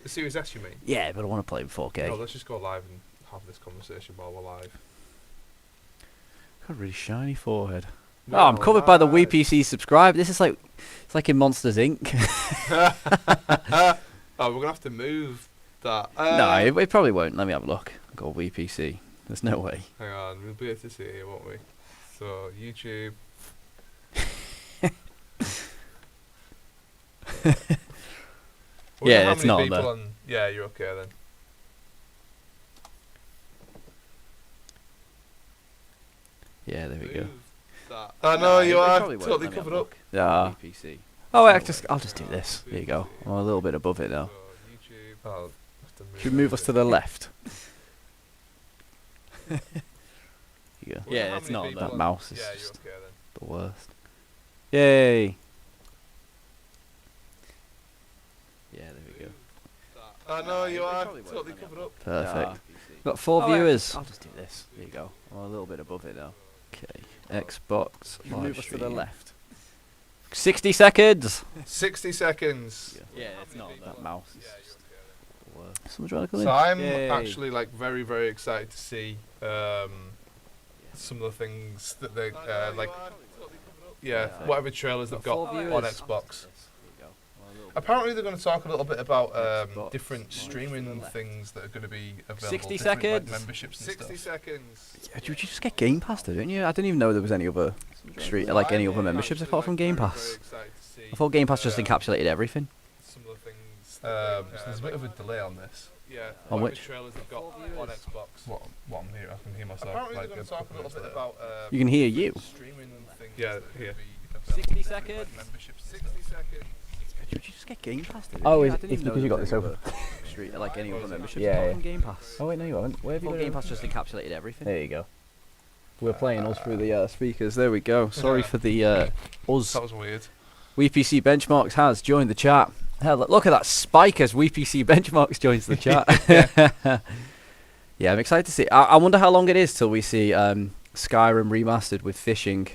The Series S, you mean? Yeah, but I want to play in 4K. No, let's just go live and have this conversation while we're live. Got a really shiny forehead. No, I'm covered by the live. WePC subscribe. This is like, it's like in Monsters Inc. Oh, we're gonna have to move that. No, it probably won't. Let me have a look. Go WePC. There's no way. Hang on, we'll be able to see it here, won't we? So YouTube. Yeah, it's not on there. Yeah, you're okay then. Yeah, there we go. I know you are probably won't. totally Let me have covered a up. look. Yeah. WePC. Oh, wait, I'll just do this. There you go. I'm a little bit above it now. So, YouTube. I'll have to move Should we move us to the left? Here you go. Wonder Yeah, how it's many not on people there. on- Mouse is Yeah, you're just okay then. the worst. Yay! Yeah, there we go. I know you are probably won't. totally Let me have covered a up. Perfect. Got 4 viewers. I'll just do this. There you go. I'm a little bit above it now. Okay. Xbox. Should we move us to the left? 60 seconds. 60 seconds. Yeah, it's not on that mouse. Is Yeah, you're just okay then. the worst. Someone's trying to come in. So I'm Yay. actually like very, very excited to see some of the things that they like. Yeah, Perfect. whatever trailers they've got Got 4 on viewers. Xbox. There you go. I'm a little bit Apparently they're going to talk a little bit about Xbox different Live streaming to the left. things that are going to be available. 60 different, like, seconds. memberships and 60 stuff. seconds. Yeah, you just get Game Pass, didn't you? I didn't even know there was any other like any other memberships apart from Game Pass. I thought Game Pass just encapsulated everything. Some of the things. So there's a bit of a delay on this. Yeah. On whatever which? trailers they've got on Xbox. What I'm here, I can hear myself. Apparently like, they're going to talk a little bit about. You can hear you. Streaming things. Yeah, here. 60 seconds. Memberships. 60 seconds. Did you just get Game Pass? Didn't Oh, you? it's- I didn't it's even know because you there got was this any open. other like any other memberships Yeah, apart yeah. from Game Pass. Oh wait, no you haven't. Where have you Well, got Game it? Pass just encapsulated everything. There you go. We're playing us through the Speakers. There we go. Sorry for the us. That was weird. WePC Benchmarks has joined the chat. Hell, look at that spike as WePC Benchmarks joins the chat. Yeah, I'm excited to see. I wonder how long it is till we see Skyrim remastered with fishing.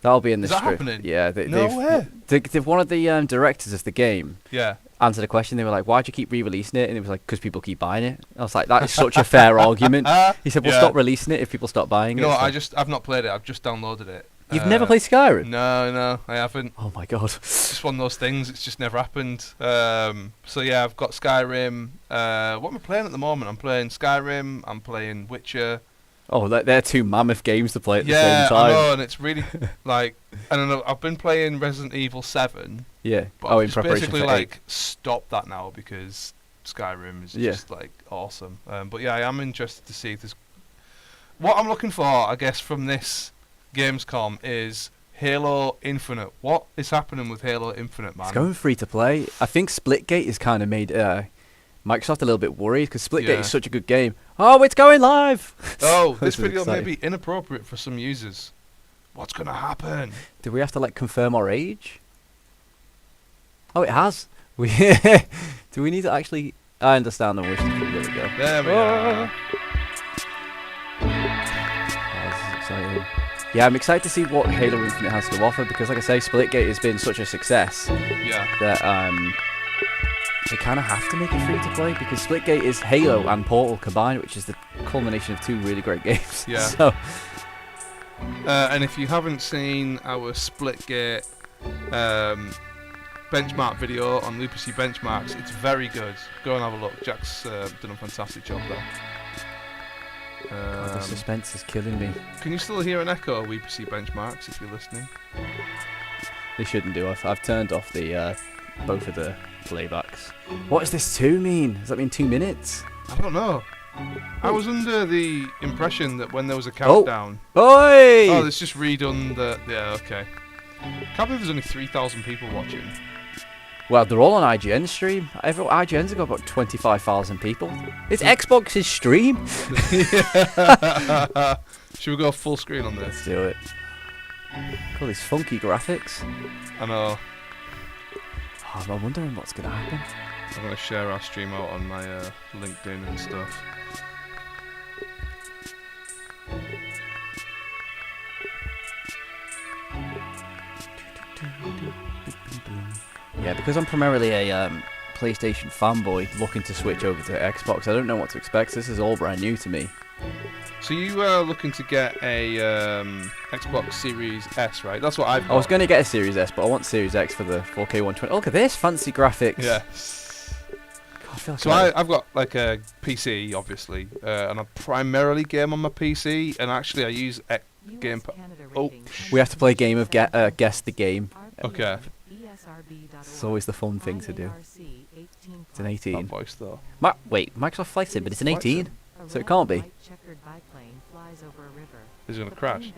That'll be in the Is that stream. happening? Yeah, No way. they've one of the directors of the game Yeah. answered a question. They were like, "Why do you keep re-releasing it?" And it was like, "Because people keep buying it." I was like, "That is such a fair argument." He said, "Well, Yeah. stop releasing it if people stop buying You it." know, So- I've not played it. I've just downloaded it. You've never played Skyrim? No, I haven't. Oh my god. It's just one of those things. It's just never happened. So yeah, I've got Skyrim. What am I playing at the moment? I'm playing Skyrim. I'm playing Witcher. Oh, they're two mammoth games to play at the Yeah, same I time. know, and it's really like I don't know. I've been playing Resident Evil 7, Yeah. but Oh, I've in just preparation basically for like stopped that now because Skyrim is Yeah. just like awesome. But yeah, I am interested to see if there's. What I'm looking for, I guess, from this Gamescom is Halo Infinite. What is happening with Halo Infinite, man? It's going free to play. I think Splitgate has kind of made Microsoft a little bit worried because Splitgate Yeah. is such a good game. Oh, it's going live! Oh, This this is video may exciting. be inappropriate for some users. What's gonna happen? Do we have to like confirm our age? Oh, it has. We do we need to actually? I understand the wish. There we go. There we Oh. are. Oh, this is exciting. Yeah, I'm excited to see what Halo Infinite has to offer because, like I say, Splitgate has been such a success Yeah. that they kind of have to make it free to play because Splitgate is Halo and Portal combined, which is the culmination of two really great games. Yeah. So And if you haven't seen our Splitgate benchmark video on Lupacy Benchmarks, it's very good. Go and have a look. Jack's done a fantastic job there. God, the suspense is killing me. Can you still hear an echo of Lupacy Benchmarks if you're listening? They shouldn't do. I've turned off the both of the playbacks. What does this 2 mean? Does that mean 2 minutes? I don't know. I was under the impression that when there was a countdown... Oi! Oh, it's just redone the... Yeah, okay. Can't believe there's only 3,000 people watching. Well, they're all on IGN stream. IGN's got about 25,000 people. It's Xbox's stream. Should we go full screen on this? Let's do it. All these funky graphics. I know. Oh, I'm wondering what's going to happen. I'm going to share our stream out on my LinkedIn and stuff. Yeah, because I'm primarily a PlayStation fanboy looking to switch over to Xbox. I don't know what to expect. This is all brand new to me. So you are looking to get a Xbox Series S, right? That's what I've got. I was going to get a Series S, but I want Series X for the 4K 120. Look at this fancy graphics. Yeah. God, I feel like So I've got like a PC, obviously, and I primarily game on my PC, and actually I use Game Pass. Oh, we have to play a game of guess the game. okay. It's always the fun thing to do. It's an 18. That voice though. Wait, Microsoft Flight Sim, but it's an Flight 18, Sim. so it can't be. Is it gonna crash?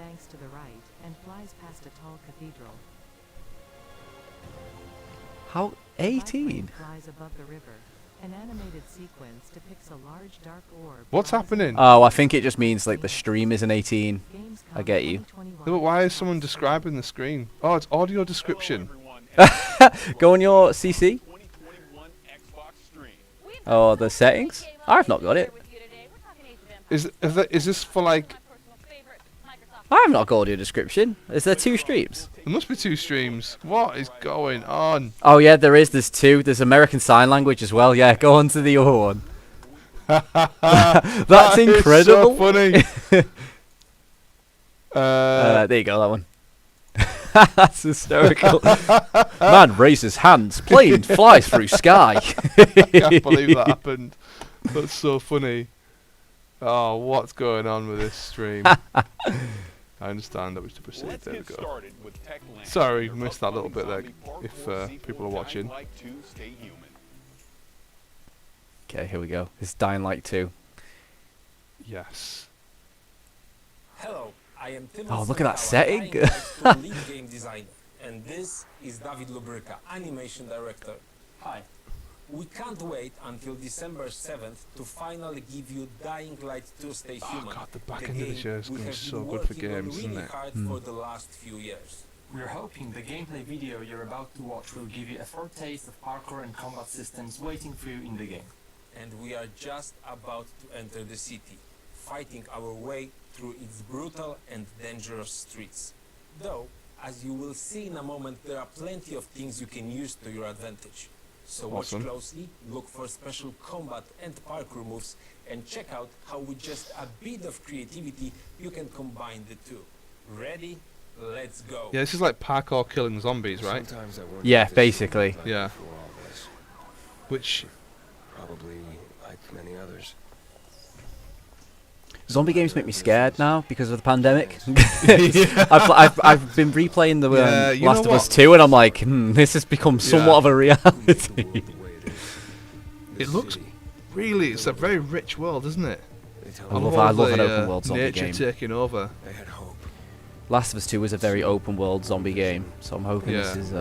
How 18? What's happening? Oh, I think it just means like the stream is an 18. I get you. No, but why is someone describing the screen? Oh, it's audio description. Go on your CC. Oh, the settings? I've not got it. Is this for like? I've not got audio description. Is there 2 streams? There must be 2 streams. What is going on? Oh yeah, there is. There's 2. There's American Sign Language as well. Yeah, go on to the other one. That's incredible. So funny. There you go, that one. That's hysterical. Man raises hands, plane flies through sky. I can't believe that happened. That's so funny. Oh, what's going on with this stream? I understand that we should proceed. There we go. Sorry, missed that little bit there. If people are watching. Okay, here we go. It's Dying Light 2. Yes. Hello, I am Tim. Oh, look at that setting. Lead game designer, and this is David Lubrica, animation director. Hi. We can't wait until December 7th to finally give you Dying Light 2 Stay Human. Oh god, the back end of the year is going to be so good for games, isn't it? Hard for the last few years. We're hoping the gameplay video you're about to watch will give you a foretaste of parkour and combat systems waiting for you in the game. And we are just about to enter the city, fighting our way through its brutal and dangerous streets. Though, as you will see in a moment, there are plenty of things you can use to your advantage. So watch closely, look for special combat and parkour moves, and check out how with just a bit of creativity you can combine the two. Ready? Let's go. Yeah, this is like parkour killing zombies, right? Yeah, basically. Yeah. Which probably like many others. Zombie games make me scared now because of the pandemic. I've been replaying the Last of Us 2 and I'm like, this has become somewhat of a reality. It looks really, it's a very rich world, isn't it? I love an open world zombie nature game. taking over. They had hope. Last of Us 2 is a very open world zombie game, so I'm hoping this is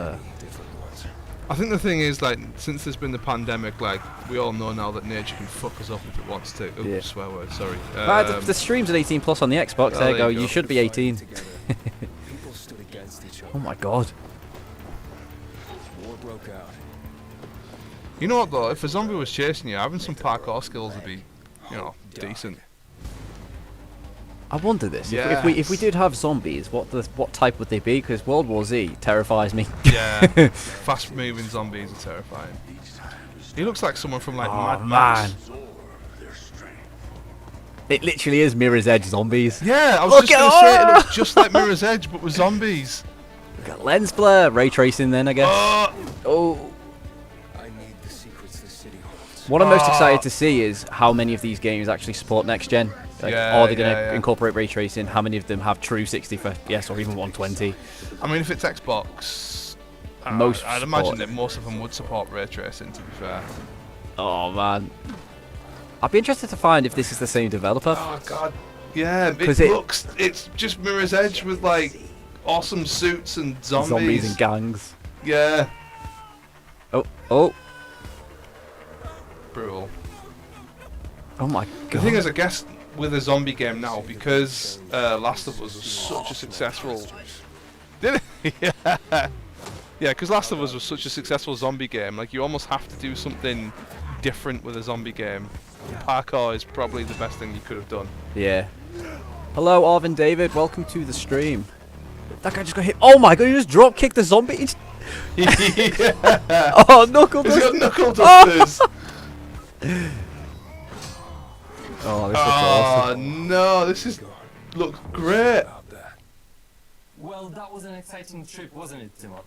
I think the thing is, like, since there's been the pandemic, like, we all know now that nature can fuck us up if it wants to. Ooh, swear word, sorry. The stream's at 18 plus on the Xbox. There you go. You should be 18. Oh my god. War broke out. You know what though? If a zombie was chasing you, having some parkour skills would be, you know, decent. I wonder this. Yeah. If we did have zombies, what type would they be? Because World War Z terrifies me. Yeah. Fast-moving zombies are terrifying. He looks like someone from like Mad Max. It literally is Mirror's Edge zombies. Yeah, I was just going to say it looks just like Mirror's Edge, but with zombies. Got lens blur, ray tracing then, I guess. Oh. I need the secrets the city holds. What I'm most excited to see is how many of these games actually support next gen. Like, are they going to incorporate ray tracing? How many of them have true 60 FPS or even 120? I mean, if it's Xbox, I'd imagine that most of them would support ray tracing, to be fair. Oh man, I'd be interested to find if this is the same developer. Oh god, yeah, it's just Mirror's Edge with like awesome suits and zombies and gangs. Yeah. Oh. Brutal. Oh my god. The thing is, I guess with a zombie game now, because Last of Us was such a successful... Did it? Yeah. Yeah, because Last of Us was such a successful zombie game, like you almost have to do something different with a zombie game. Parkour is probably the best thing you could have done. Yeah. Hello, Arvin David. Welcome to the stream. That guy just got hit. Oh my god, he just drop kicked the zombie. Yeah. Oh, knuckle He's got dusters! knuckle dusters. Oh, this looks awesome. Oh no, this is looks great. About that. Well, that was an exciting trip, wasn't it, Timo?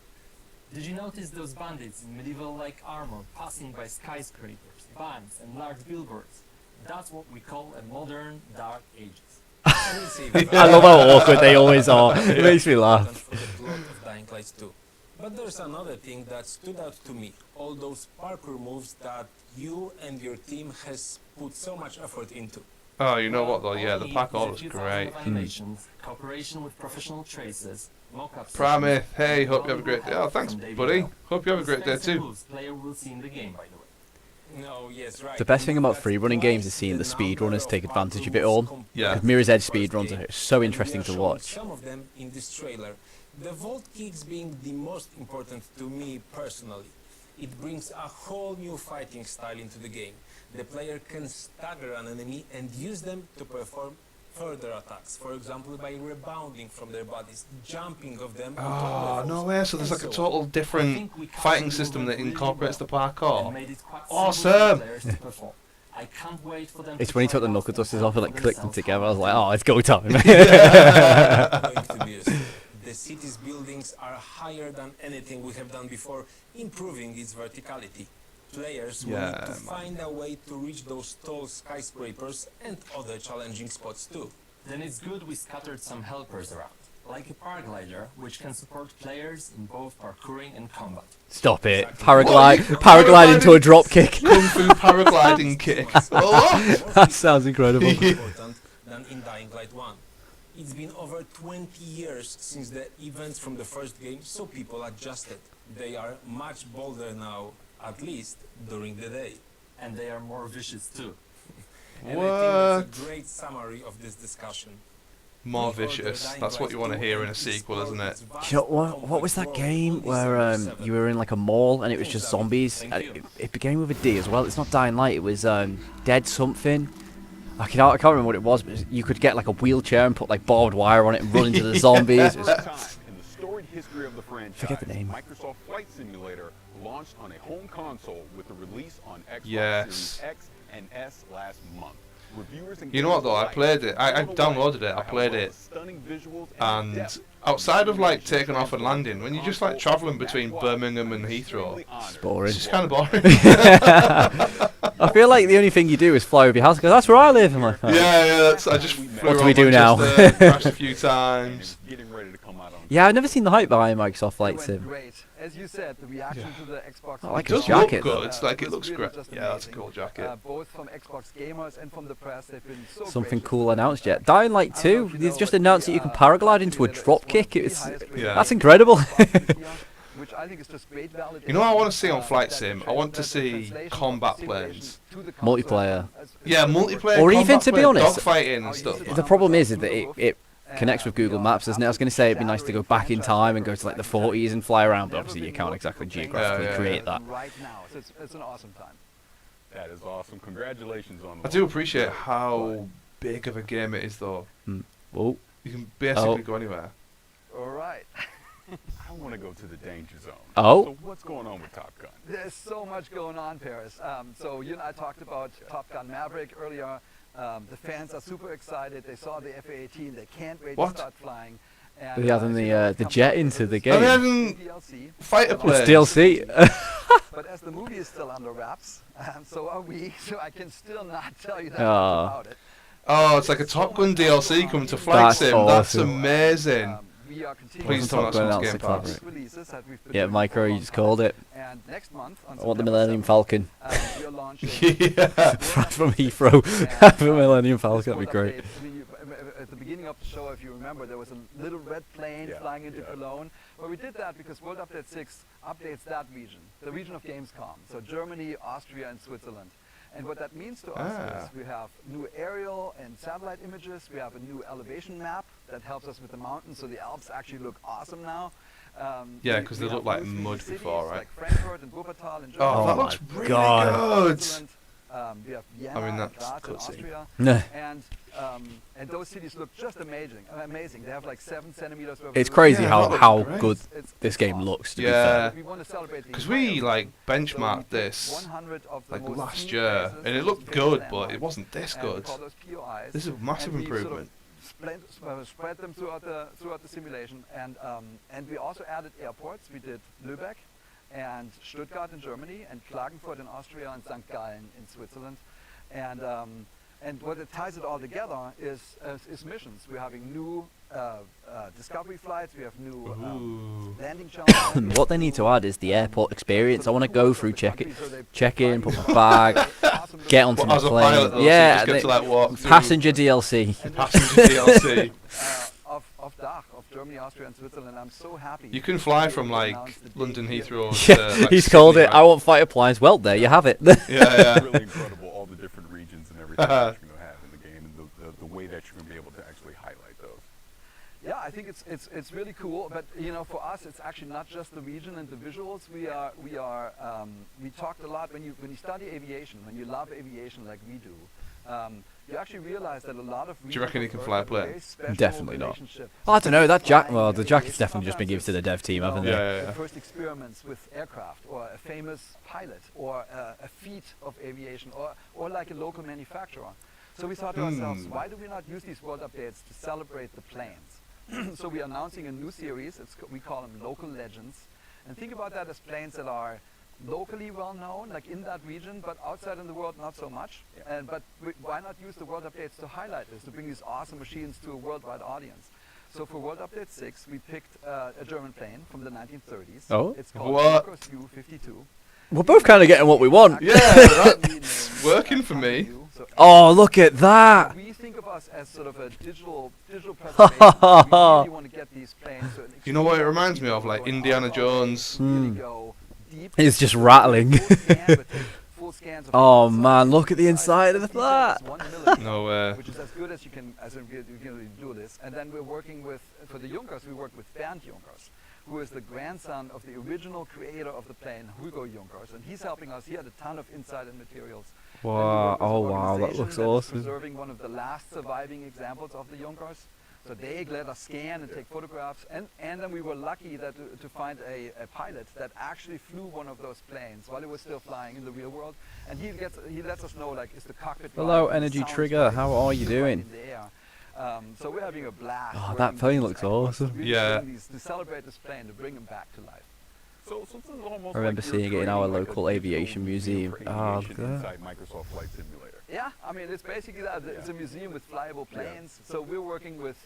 Did you notice those bandits in medieval-like armor passing by skyscrapers, banks, and large billboards? That's what we call a modern Dark Ages. I love how awkward they always are. It makes me laugh. For the plot of Dying Light 2. But there's another thing that stood out to me. All those parkour moves that you and your team has put so much effort into. Oh, you know what though? All Yeah, the we pack need is a all looks few great. thousand animations, cooperation with professional tracers, mock-up Pramith, sessions, hey, and hope you have a great day. help Oh, thanks, from David buddy. Bell. Hope you have a great day Specs and too. moves player will see in the game, by the way. No, yes, right. The best thing about That's free-running games is twice seeing the number speedrunners of take advantage of parkour it all. moves Yeah. Because Mirror's Edge First speedruns game. are so And we interesting are to showing watch. Some of them in this trailer. The vault kicks being the most important to me personally. It brings a whole new fighting style into the game. The player can stagger an enemy and use them to perform further attacks. For example, by rebounding from their bodies, jumping of them. onto Oh, other no foes, way. So there's and like a so on. total I different think we captured fighting the system that movement really incorporates the well and parkour. made it quite Awesome. simple for players to perform. I can't wait for them It's to when he try took the it out knuckle and dusters find off and for like clicked them themselves together. I how was like, it oh, it's go time. Going to be used. The city's buildings are higher than anything we have done before, improving its verticality. Players will need to Yeah, find a way to reach those tall skyscrapers and other challenging spots too. Then it's good we scattered some helpers around, like a paraglider, which can support players in both parkouring and combat. Stop it. What, Paraglide into a drop kick. Kung Fu paragliding kick. Oh! That sounds incredible. More important than in Dying Light 1. It's been over 20 years since the events from the first game, so people adjusted. They are much bolder now, at least during the day. And they are more vicious too. And I think that's a great summary of this discussion. More vicious. That's what you want to hear in a sequel, isn't it? You know, what was that game where you were in like a mall and it was just zombies? And it began with a D as well. It's not Dying Light. It was Dead something. I can't remember what it was, but you could get like a wheelchair and put like barbed wire on it and run into the zombies. It was- Time in the storied history of the franchise, Forget the name. Microsoft Flight Simulator launched on a home console with the release on Xbox Yes. Series X and S last month. Reviewers and You know what though? I gamers played it. I alike blown downloaded it. by I how played well it. the stunning visuals And depth outside of like animation taking off and landing, when you're just like travelling between Birmingham and Heathrow, It's boring. it's just kind of boring. I feel like the only thing you do is fly over your house because that's where I live. I'm like, oh. Yeah, that's. I just flew What do we around do now? Manchester, crashed a few and times. is getting ready to come out on Yeah, I've never seen the hype behind Microsoft It Flight went Sim. great. As you said, the reaction Yeah. to the Xbox. I like It his does jacket, look though. good. It's like it was looks really great. just Yeah, that's a amazing. cool jacket. Both from Xbox gamers and from the press, they've been so Something gracious. cool announced yet. Dying Light I don't know 2, if you they've know, just but announced the, that you can uh, paraglide into a Simulator is drop one of kick. the It's highest Yeah. That's incredible. Which I think is just great validation. You know what I want to see on Flight that Sim? the I want to that the see translation of combat the planes. simulation to the console Multiplayer. is Yeah, really working. multiplayer. Or even, combat to be play, honest, dogfighting and stuff. The problem is that it connects with Google Maps, doesn't it? I was going to say it'd be nice to go back in time and go to like the 40s and fly around, but obviously you can't exactly geographically Yeah, yeah, create yeah. that. Right now, so it's an awesome time. That is awesome. Congratulations on I the do launch. appreciate how big of a game it is, though. Whoa. You can basically Oh. go anywhere. All right. I want to go to the danger zone. Oh. So what's going on with Top Gun? There's so much going on, Parris. So you and I talked about Top Gun Maverick earlier. The fans are super excited. They saw the FA-18. They can't wait What? to start flying. And, They're adding as you the, know, it the comes jet out into with the a game. Are they adding DLC. fighter It's planes? DLC. But as the movie is still under wraps, so are we. So I can still not tell you that Aw. much about it. Oh, it's like a Top Gun DLC coming to Flight That's Sim. That's awesome. amazing. We are continuing Please Wasn't tell Top us Gun on announced Game the Pass. collaboration? releases that we've been Yeah, doing Micro, for a you long just time. called it. And next month, on I want the September Millennium 7th, Falcon. we are launching Yeah. From Heathrow. For Millennium Falcon, that'd be great. I mean, at the beginning of the show, if you remember, there was a little red plane Yeah, flying into yeah. Cologne. Well, we did that because World Update 6 updates that region, the region of Gamescom. So Germany, Austria, and Switzerland. And what that means to us Ah. is we have new aerial and satellite images. We have a new elevation map that helps us with the mountains. So the Alps actually look awesome now. Yeah, we- 'cause we they look have like new 3D mud cities before, right? Like Frankfurt and Wuppertal in Germany. Oh, that my looks really God. good. Switzerland. We have Vienna, I mean, and that's Graz in cutscene. Austria, and those cities look just amazing. Amazing. They have like 7 centimeters. Worth of It's crazy Yeah, how that looks how great. good It's this game awesome. looks. To be Yeah. fair. We want to celebrate the Because entire we like region. So we benchmarked picked this 100 of the like most last scenic year, places, and it most looked famous good, but landmarks, it wasn't this and we good. call those POIs. This is a massive and we sort of improvement. spread them throughout the simulation, and we also added airports. We did Lübeck and Stuttgart in Germany, and Klagenfurt in Austria, and St. Gallen in Switzerland, and what it ties it all together is missions. We're having new discovery flights. We have new landing challenges. What they need to add is the airport experience. I want to go through, check in, put my bag, get onto Well, my as a plane. pilot, though, so you Yeah, just get to like walk through passenger DLC. passenger DLC. Of DACH, of Germany, Austria, and Switzerland. I'm so happy. You can fly to be from able to like announce the date London here. Heathrow. Yeah, to, like, he's called Sydney, it. I want fighter planes. Well, there you have it. Yeah, yeah. Really incredible, all the different regions and everything that you're going to have in the game, and the way that you're going to be able to actually highlight those. Yeah, I think it's really cool. But you know, for us, it's actually not just the region and the visuals. We talked a lot when you study aviation, when you love aviation like we do. You actually realize that a lot of Do you reckon he regions can on fly a Earth have plane? very special Definitely not. relationship I don't know. That flying well, the jacket's aviation. definitely just been given to the dev team, You haven't know, they? Yeah. the first experiments with aircraft, or a famous pilot, or a feat of aviation, or like a local manufacturer. So we thought to ourselves, why do we not use these world updates to celebrate the planes? So we are announcing a new series. We call them Local Legends. And think about that as planes that are locally well known, like in that region, but outside in the world not so much. But why not use the world updates to highlight this, to bring these awesome machines to a worldwide audience? So for World Update 6, we picked a German plane from the 1930s. Oh. It's called What? Junkers U-52. We're both kind of getting what we want. Yeah, that's working for me. So Oh, look at that! we think of us as sort of a digital preservation. We really want to get these planes to an You know what it extreme reminds me of? Like going Indiana out Jones. to really go deep. It's just rattling. Full scan with full scans of Oh the man, inside. look at the inside of the Detail flat. is 1 millimeter, No way. which is as good as you can really do this. And then we're working with, for the Junkers, we work with Bernd Junkers, who is the grandson of the original creator of the plane, Hugo Junkers, and he's helping us. He had a ton of insight and materials. And we Wow! work with Oh an wow, that organization looks that is awesome. preserving one of the last surviving examples of the Junkers. So they let us scan and take photographs, and then we were lucky that to find a pilot that actually flew one of those planes while it was still flying in the real world, and he lets us know, like, is the cockpit Hello, right, Energy sounds Trigger, right, how are you is it right doing? in the air. So we're having a blast. Oh, working that with plane these looks experts to awesome. really Yeah. bring these, to celebrate this plane, to bring them back to life. So this is almost I remember like you're seeing it in our creating like a local digital aviation museum. for Ah, look aviation at that. inside Microsoft Flight Simulator. Yeah, I mean, it's basically that. It's a museum with flyable planes. So we're working with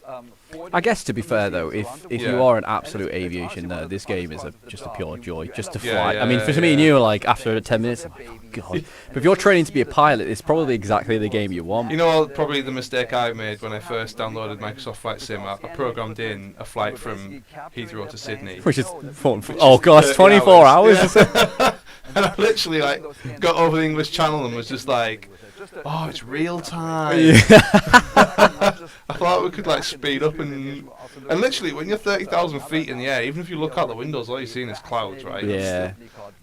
40 I guess to be fair though, museums if around the if Yeah. you world. are an And absolute it's aviation honestly one nerd, of this the game funnest is parts of the just a job. pure You joy, just to end up Yeah, fly. I mean, yeah, for me and yeah. you, like after 10 minutes, I'm like, oh babies. god. And But if you're so training to be a see the pilot, it's probably time exactly the and game you want. You know, probably the mistake I made when I first downloaded Microsoft Flight Sim, I programmed in a flight from Heathrow to Sydney. Which is oh gosh, 24 hours. Yeah. And I literally like got over the English channel and was just like, oh, it's real time. Yeah. I thought we could like speed up and literally when you're 30,000 feet in the air, even if you look out the windows, all you're seeing is clouds, right? Yeah.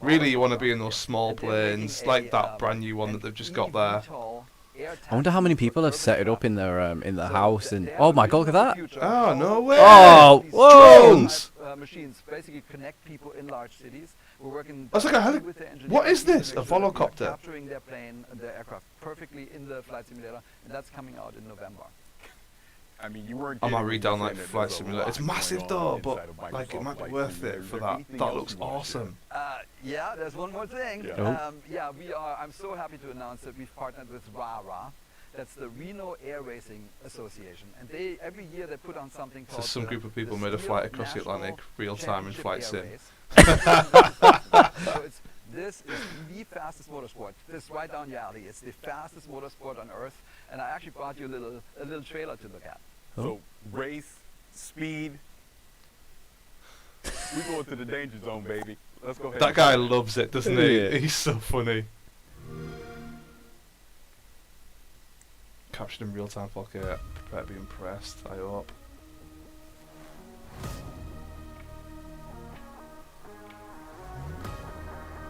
Really, you want to be in those small planes, like that brand new one that they've just got there. I wonder how many people have set it up in their house and oh my god, look at that. Oh, no way! Oh, whoa! Drones! Machines basically connect people in large cities. We're working That's like a heli- with the engineers what is to make this? A sure that we are volocopter? capturing their plane, their aircraft perfectly in the flight simulator, and that's coming out in November. I mean, you weren't. I might kidding read when down you like said that Flight there's a Simulator. It's lot massive going though, on but inside of like it Microsoft might be Flight worth Simulator. it Is for there that. anything That else looks you wanna share? awesome. Yeah, there's one more thing. Oh. Yeah, I'm so happy to announce that we've partnered with RARA. That's the Reno Air Racing Association, and every year they put on something called. So some the- group of people the made a Steel flight across the National Atlantic, real time in Championship Flight Air Sim. Race. So this is the fastest motorsport. This is right down your alley. It's the fastest motorsport on Earth, and I actually brought you a little trailer to look at. So race, speed. We going to the danger zone, baby. Let's go ahead. That and guy try it. loves it, doesn't he? Yeah. He's so funny. Captured in real time, Volker. Prepare to be impressed, I hope.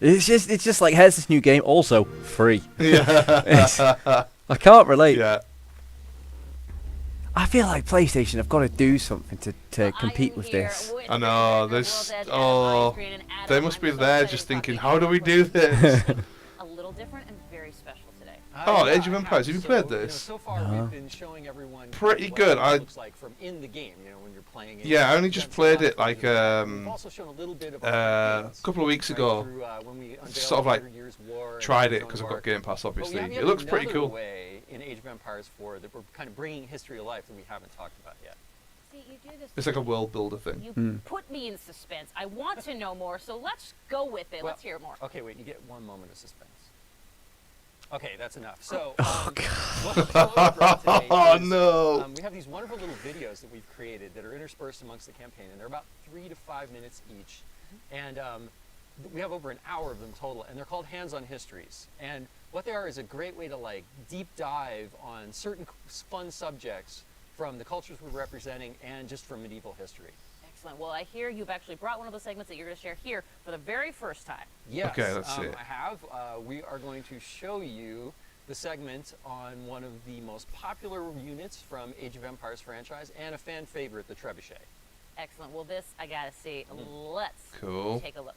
It's just like, here's this new game, also free. Yeah. I can't relate. Yeah. I feel like PlayStation have got to do something to compete with this. I know. They must be there just thinking, how do we do this? A little different and very special today. Oh, Age of Empires. Have you played this? So far, No. we've been showing everyone Pretty what good. it I- looks like from in the game. When you're playing it. Yeah, I only just played it like We've also shown a little bit of a couple of weeks ago. when we unveiled Sort of like 100 Years' War and tried it Joan because of I've got Arc. Game Pass, But we obviously. have It looks pretty another cool. way in Age of Empires 4 that we're kind of bringing history to life that we haven't talked about yet. See, you do this. It's like a world builder thing. You put me in suspense. I want to know more, so let's go with it. Well, Let's hear more. Okay, wait. You get 1 moment of suspense. Okay, that's enough. So, what we're showing today Oh is, no! we have these wonderful little videos that we've created that are interspersed amongst the campaign, and they're about 3 to 5 minutes each. And we have over an hour of them total, and they're called Hands-on Histories. And what they are is a great way to like deep dive on certain fun subjects from the cultures we're representing and just from medieval history. Excellent. Well, I hear you've actually brought one of the segments that you're going to share here for the very first time. Yes, Okay, let's see it. I have. We are going to show you the segment on one of the most popular units from Age of Empires franchise and a fan favorite, the Trebuchet. Excellent. Well, this I got to see. Let's Cool. take a look.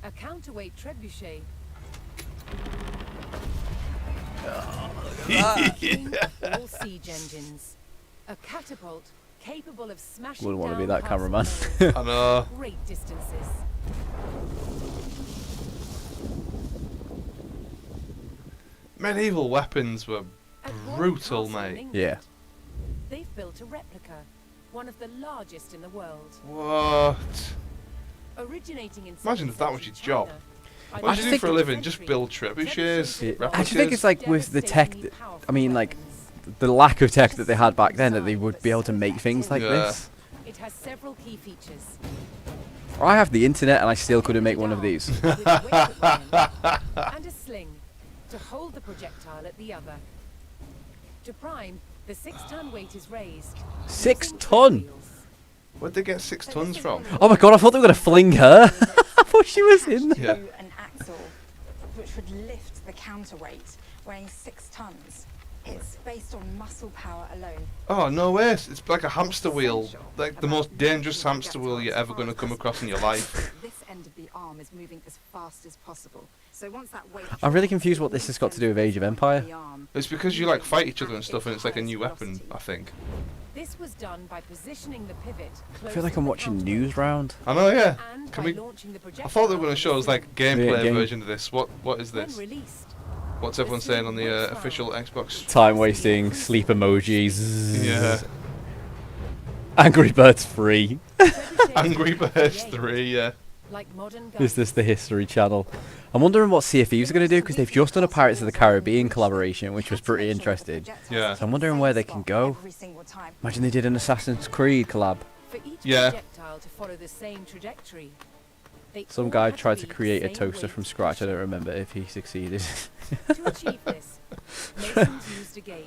A counterweight trebuchet. Trained for all siege engines. A catapult capable of smashing Wouldn't want to be down that cameraman. castle walls I know. great distances. Medieval weapons were At Warwick brutal, Castle in mate. England, Yeah. They've built a replica, one of the largest in the world. What? Originating in Imagine if that was your job. What do you do think- for a living? Just build trebuchets? I replicas? just think it's like with the tech, I mean, like the lack of tech that they had back then, that they would be able to make things like Yeah. this. It has several key features. I have the internet and I still couldn't make one of these. With a weight at one end and a sling to hold the projectile at the other. To prime, the 6-ton weight is raised. 6 using ton? tread wheels. Where'd they get 6 tons from? Oh my god, I thought they were gonna fling her. I thought she was in there. Yeah. To an axle which would lift the counterweight, weighing 6 tons. It's based on muscle power alone. Oh, no way. It's like a hamster wheel. Like the most dangerous hamster wheel you're ever going to come across in your life. This end of the arm is moving as fast as possible. So once that weight I'm really confused what this has got to do with Age of Empire. It's because you like fight each other and stuff, and it's like a new weapon, I think. This was done by positioning the pivot. I feel like I'm watching News Round. I know, yeah. And Can by we? launching the I thought they were going to show us like a gameplay game. version of this. What is When this? released, What's everyone saying on the official Xbox? Time wasting, sleep emojis. Yeah. Angry Birds free. Angry Birds 3, yeah. like modern Is this the History Channel? I'm wondering what Sea of Thieves are going to do, because they've just done a Pirates of the Caribbean collaboration, which was pretty interesting. Yeah. So I'm wondering where they can go. Every single time. Imagine they did an Assassin's Creed collab. For each Yeah. projectile to follow the same trajectory. They Some all guy had to tried be to the create a same toaster weight from scratch. I don't remember if he succeeded. To achieve this, Masons used a gauge.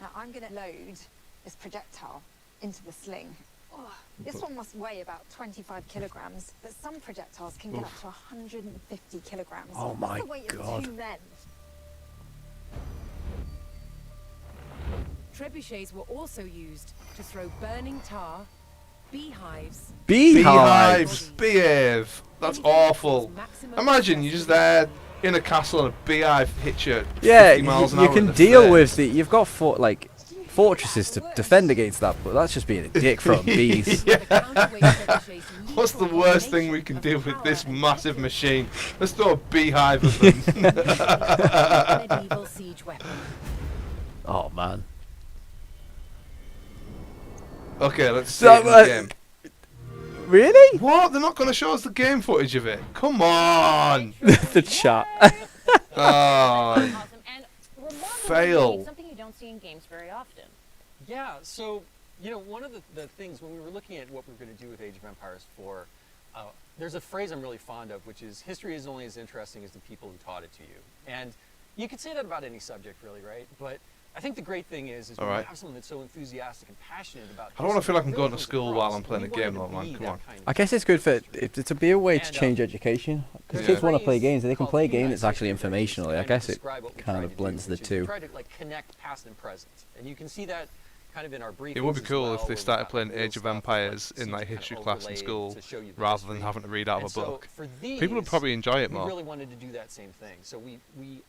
Now I'm going to load this projectile into the sling. Oh, this one must weigh about 25 kilograms, but some projectiles can get up to 150 kilograms. Oh That's my the weight God. Of 2 men. Trebuchets were also used to throw burning tar, beehives. Beehives, behave. That's awful. Imagine you're just there in a castle and a beehive hits you 50 Yeah, miles an you hour in can the deal face. with the. You've got fortresses to defend against that, but that's just being a dick from bees. The counterweight trebuchets What's the lethal worst thing we can do combination with this of power and massive technique. machine? Let's throw a beehive at them. Medieval siege weapon. Oh man. Okay, let's see So, it in the game. Really? What? They're not going to show us the game footage of it? Come on! The chat. Oh, Awesome. And remarkably Fail. unique, something you don't see in games very often. Yeah, so, one of the things when we were looking at what we were going to do with Age of Empires 4, there's a phrase I'm really fond of, which is, history is only as interesting as the people who taught it to you. And you could say that about any subject, really, right? But I think the great thing is when you have someone that's so enthusiastic and passionate about I don't want to feel like I'm history, going to really school comes while across. I'm playing a We wanted game, to though, man. be Come that on. kind of I guess it's good for it to be a way to And, change education. Because there's kids a want to play phrase games, and they can called play a game that's humanization actually of games informational. to I kind of guess it describe what we kind try of to blends do, the which is we two. try to like connect past and present, and you can see that kind of in our briefings. It would be as cool well, if they where we've started got playing real Age of stuff Empires that in like seems history kind of class in overlaid school, to show you the rather than history. having to read out And of a so book. for People would these, probably enjoy it we more. really wanted to do that same thing. So we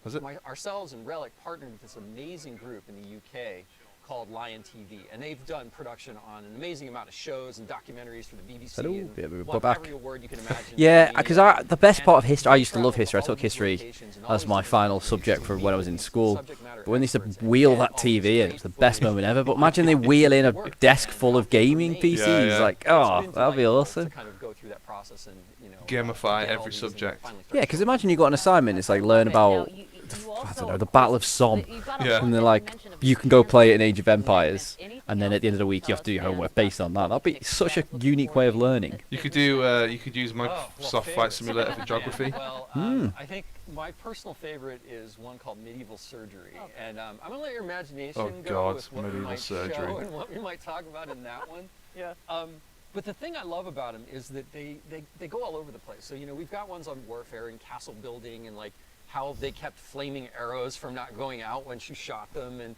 Was it? ourselves and Relic partnered with this amazing group in the UK called Lion TV, and they've done production on an amazing amount of shows and documentaries for the BBC. Hello, and yeah, we're won back. every award you can imagine. Yeah, in the because media. the best part of And history, I they used to love travel history. I all took these history locations and all as these my different final countries subject to for meet when I was in with school. subject matter But when they used to experts and wheel get that all this TV in, great it's the best footage moment ever. of But how imagine they things wheel in a work desk and full how of things were gaming made. PCs. Yeah, yeah. Like, It's oh, been that'd be delightful awesome. to kind of go through that process and, you know, Gamify get all every these and subject. finally start Yeah, because showing imagine you got an assignment. It's like learn about I don't know, the Battle of Somme. Yeah. And they're like, you can go play it in Age of Empires, and then at the end of the week you have to do your homework based on that. That'd be such a unique way of learning. You could use Microsoft Flight Simulator for geography. Well, I think my personal favorite is one called Medieval Surgery, and I'm gonna let your imagination Oh, go God, with what we Medieval might Surgery. show and what we might talk about in that one. Yeah. But the thing I love about them is that they go all over the place. So, you know, we've got ones on warfare and castle building and like how they kept flaming arrows from not going out when she shot them. And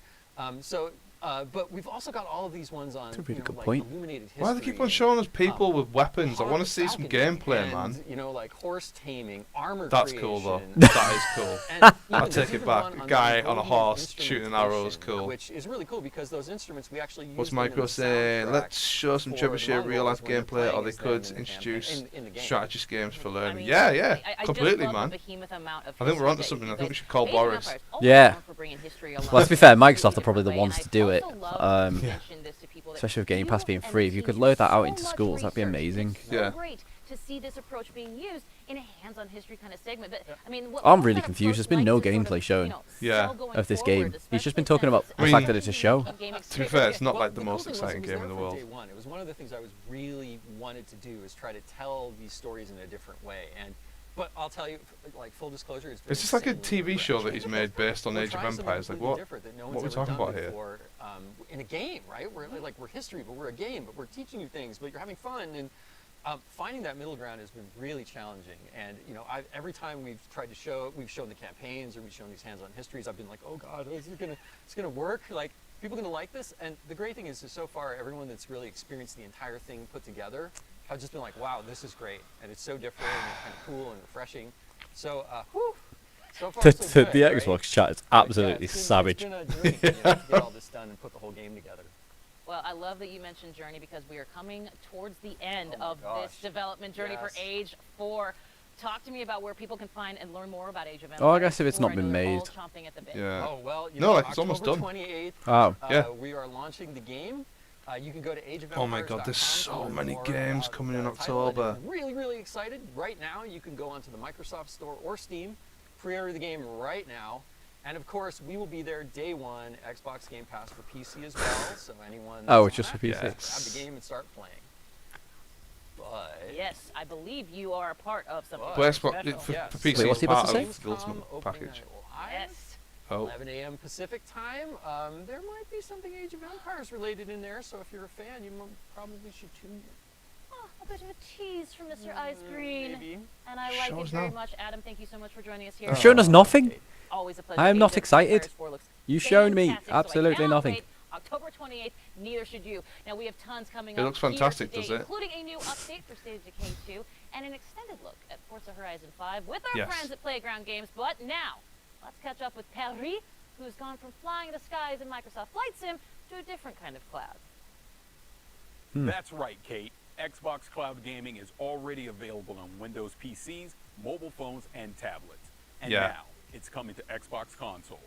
but we've also got all of these ones on That's a really good like point. illuminated history. Why do they keep on showing us people with weapons? I want to see some falcons gameplay, and, man. You know, like horse taming, armor That's cool, though. creation. That is cool. And I'll even take there's it even back. one A on guy the on a Golden horse shooting arrows, instrumentation, cool. Which is really cool because those instruments we actually use. What's them in the Micro saying? soundtrack Let's show some for the trebuchet Mongols real-life when they're gameplay, or playing they as them could in the introduce campaign- in the game. strategist games for I learning. mean, Yeah, I completely, just love man. the behemoth amount of I think we're history onto that something. you I think we guys- should call Age of Boris. Empires always Yeah. known for bringing history Well, to alive be fair, in a Microsoft are probably the different way, ones and to I do it. also love Um, to mention this to people that especially with Game you Pass being and free. the If you team could do load that out so into much schools, that'd be research. amazing. It's so Yeah. great to see this approach being used in a hands-on history kind of segment. But I mean, I'm what's really that confused. approach There's been like no to sort of, gameplay shown Yeah. sell going of this forward, game. He's just been especially talking about since the I fact mean, that it's a show. game To be fair, it's not Well, like the cool most thing was exciting it was game in there the from world. Day one. It was one of the things I was really wanted to do is try to tell these stories in a different way. But I'll tell you, like full disclosure, It's just like a TV show that he's made based on We're Age of trying something Empires. Like, completely what? different that no What one's are we ever talking done about here? before, in a game, right? We're history, but we're a game, but we're teaching you things, but you're having fun, and finding that middle ground has been really challenging. And you know, every time we've shown the campaigns or we've shown these hands-on histories, I've been like, oh God, it's gonna work? Like, people gonna like this? And the great thing is so far, everyone that's really experienced the entire thing put together, have just been like, wow, this is great, and it's so different and kind of cool and refreshing. So, so far, so good, The right? Xbox chat is Like, absolutely it's been savage. a journey, you know, to get all this done and put the whole game together. Well, I love that you mentioned Journey because we are coming towards the end Oh my of gosh. this development journey for Yes. Age 4. Talk to me about where people can find and learn more about Age of Empires. Oh, I guess if it's 4. not I know been they're all made. chomping at the bit. Yeah. Oh, well, you No, know, like, it's almost October done. 28th, Oh. Yeah. we are launching the game. You can go to ageofempires.com. Oh my God, there's so to learn many more games about coming in the title. And October. if you're really, really excited. Right now, you can go onto the Microsoft Store or Steam, pre-order the game right now. And of course, we will be there day one, Xbox Game Pass for PC as well. So anyone Oh, that's it's just on for that, PC. grab the game and start playing. But Yes, I believe you are a part of something But- Well, special. Xbox for Yes. PC Wait, what's is he about part to of say? the Ultimate Gamescom opening package. night live. Yes. Oh, 11 a.m. Pacific time. There might be something Age of Empires related in there, so if you're a fan, you probably should tune in. Oh, a bit of a tease from Mr. Ice Green. Maybe. And I like it Shows very now. much. Adam, thank you so much for joining us here. You've shown us nothing. Always a pleasure. I am Age not of excited. Empires 4 looks You've shown me fantastic, so I absolutely cannot nothing. wait. October 28th, neither should you. Now, we have tons coming It up looks here fantastic, today, does it? including a new update for State of Decay 2 and an extended look at Forza Horizon 5 with our Yes. friends at Playground Games. But now, let's catch up with Parris, who's gone from flying the skies in Microsoft Flight Sim to a different kind of cloud. That's right, Kate. Xbox Cloud Gaming is already available on Windows PCs, mobile phones, and tablets. And Yeah. now, it's coming to Xbox consoles.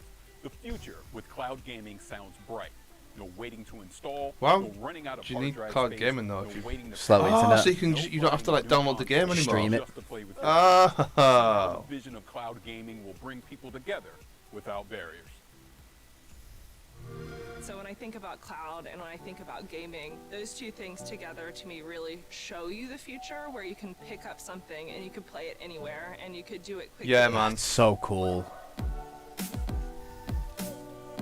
The future with cloud gaming sounds bright. No waiting to install, Wow. no running out of Do you hard need drive cloud space, gaming, though, no if you waiting to slow play. it internet. so you don't have to like download the game anymore. Stream it. Just to play with your Oh. The vision of cloud gaming will bring people together without barriers. So when I think about cloud and when I think about gaming, those two things together to me really show you the future where you can pick up something and you could play it anywhere and you could do it quickly. Yeah, man. So cool.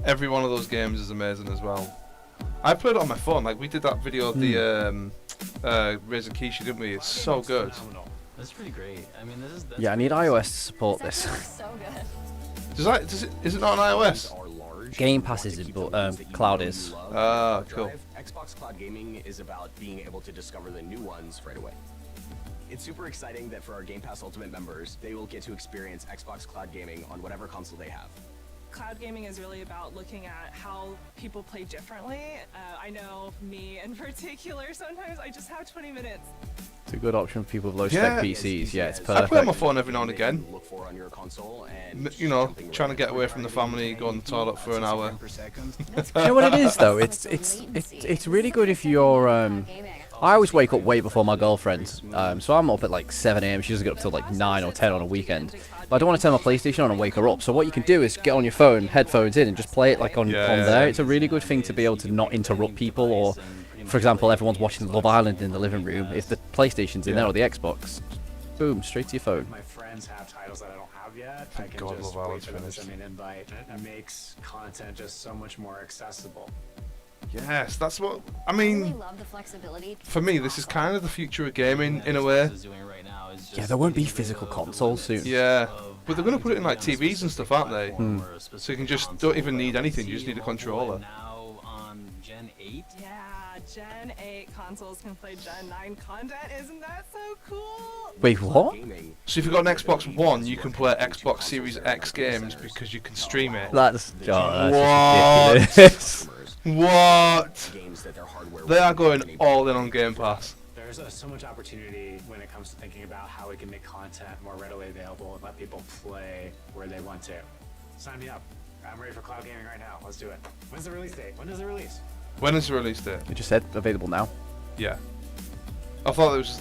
Every one of those games is amazing as well. I played it on my phone. Like we did that video of the Razor Kishi, didn't we? It's so good. That's pretty great. I mean, that's Yeah, I need iOS to support this. So good. Is it not on iOS? Game Pass isn't, but Cloud is. Ah, cool. Xbox Cloud Gaming is about being able to discover the new ones right away. It's super exciting that for our Game Pass Ultimate members, they will get to experience Xbox Cloud Gaming on whatever console they have. Cloud gaming is really about looking at how people play differently. I know me in particular, sometimes I just have 20 minutes. It's a good option for people with low spec PCs. Yeah, it's I perfect. play on my phone every now and again. Look for on your console and You know, trying to get away from the family, go on the toilet for an hour. You know what it is though? It's really good if you're. I always wake up way before my girlfriend, so I'm up at like 7 AM. She doesn't get up till like 9 or 10 on a weekend. But I don't want to turn my PlayStation on and wake her up. So what you can do is get on your phone, headphones in, and just play it like on there. It's a really good thing to be able to not interrupt people. Or, for example, everyone's watching Love Island in the living room. If the PlayStation's in there or the Xbox, boom, straight to your phone. My friends have titles that I don't have yet. Thank I can God just Love wait Island's for them to finished. send me an invite. It makes content just so much more accessible. Yes, that's what I mean. Love the flexibility. For me, this is kind of the future of gaming in a way. Yeah, there won't be physical consoles soon. Yeah, but they're going to put it in like TVs and stuff, aren't they? So you can just don't even need anything. You just need a controller. Now on Gen 8. Yeah, Gen 8 consoles can play Gen 9 content. Isn't that so cool? Wait, what? So if you've got an Xbox One, you can play Xbox Series X games because you can stream it. That's What? ridiculous. What? They are going all in on Game Pass. There's so much opportunity when it comes to thinking about how we can make content more readily available and let people play where they want to. Sign me up. I'm ready for cloud gaming right now. Let's do it. When's the release date? When does it release? When is the release date? It just said available now. Yeah. I thought it was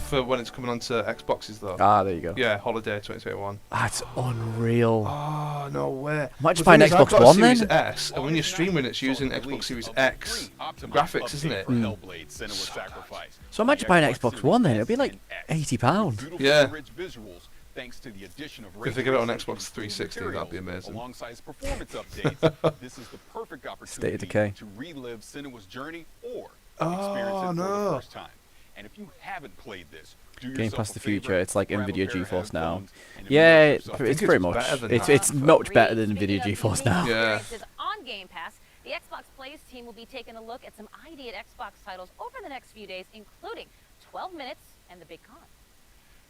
for when it's coming onto Xboxes though. Ah, there you go. Yeah, holiday 2021. That's unreal. Oh, no way. Might just The buy an thing is, I've Xbox got a One Series then? S, and when you're streaming, it's using Xbox Series X graphics, isn't it? Hellblade: Senua's Sacrifice. So I might just buy an Xbox One then. It'll be like £80. Yeah. Rich visuals, thanks to the addition of If they get it on Xbox 360, that'd be amazing. Alongside performance updates, this is the perfect opportunity State of Decay. to relive Senua's journey or Oh, experience it for no. the first time. And if you haven't played this, do Game yourself Pass a the future. favor, It's like grab a Nvidia pair of GeForce now. headphones, and Yeah, immerse it's yourself. pretty much. better than It's that. much better than Nvidia Speaking of GeForce unique now. Yeah. experiences on Game Pass, the Xbox Plays team will be taking a look at some ideated Xbox titles over the next few days, including 12 Minutes and The Big Con.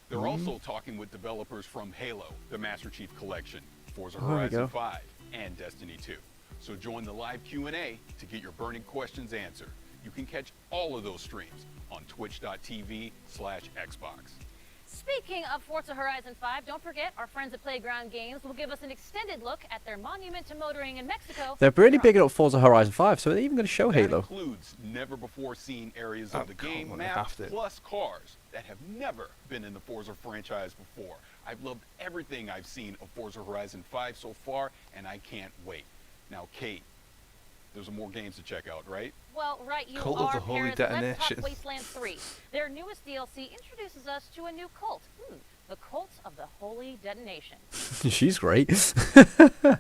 They're also talking with developers from Halo, the Master Chief Collection, Forza Oh, there we Horizon go. 5, and Destiny 2. So join the live Q&A to get your burning questions answered. You can catch all of those streams on twitch.tv/Xbox. Speaking of Forza Horizon 5, don't forget our friends at Playground Games will give us an extended look at their monument to motoring in Mexico. They're really bigging up Forza Horizon 5, so they're even going to show That Halo. includes never-before-seen areas Oh, of the come game on, they map, have to. plus cars that have never been in the Forza franchise before. I've loved everything I've seen of Forza Horizon 5 so far, and I can't wait. Now, Kate, there's more games to check out, right? Well, right, you Cult are, of the Holy Parris. Let's Detonation. talk Wasteland 3. Their newest DLC introduces us to a new cult. The Cult of the Holy Detonation. She's great. The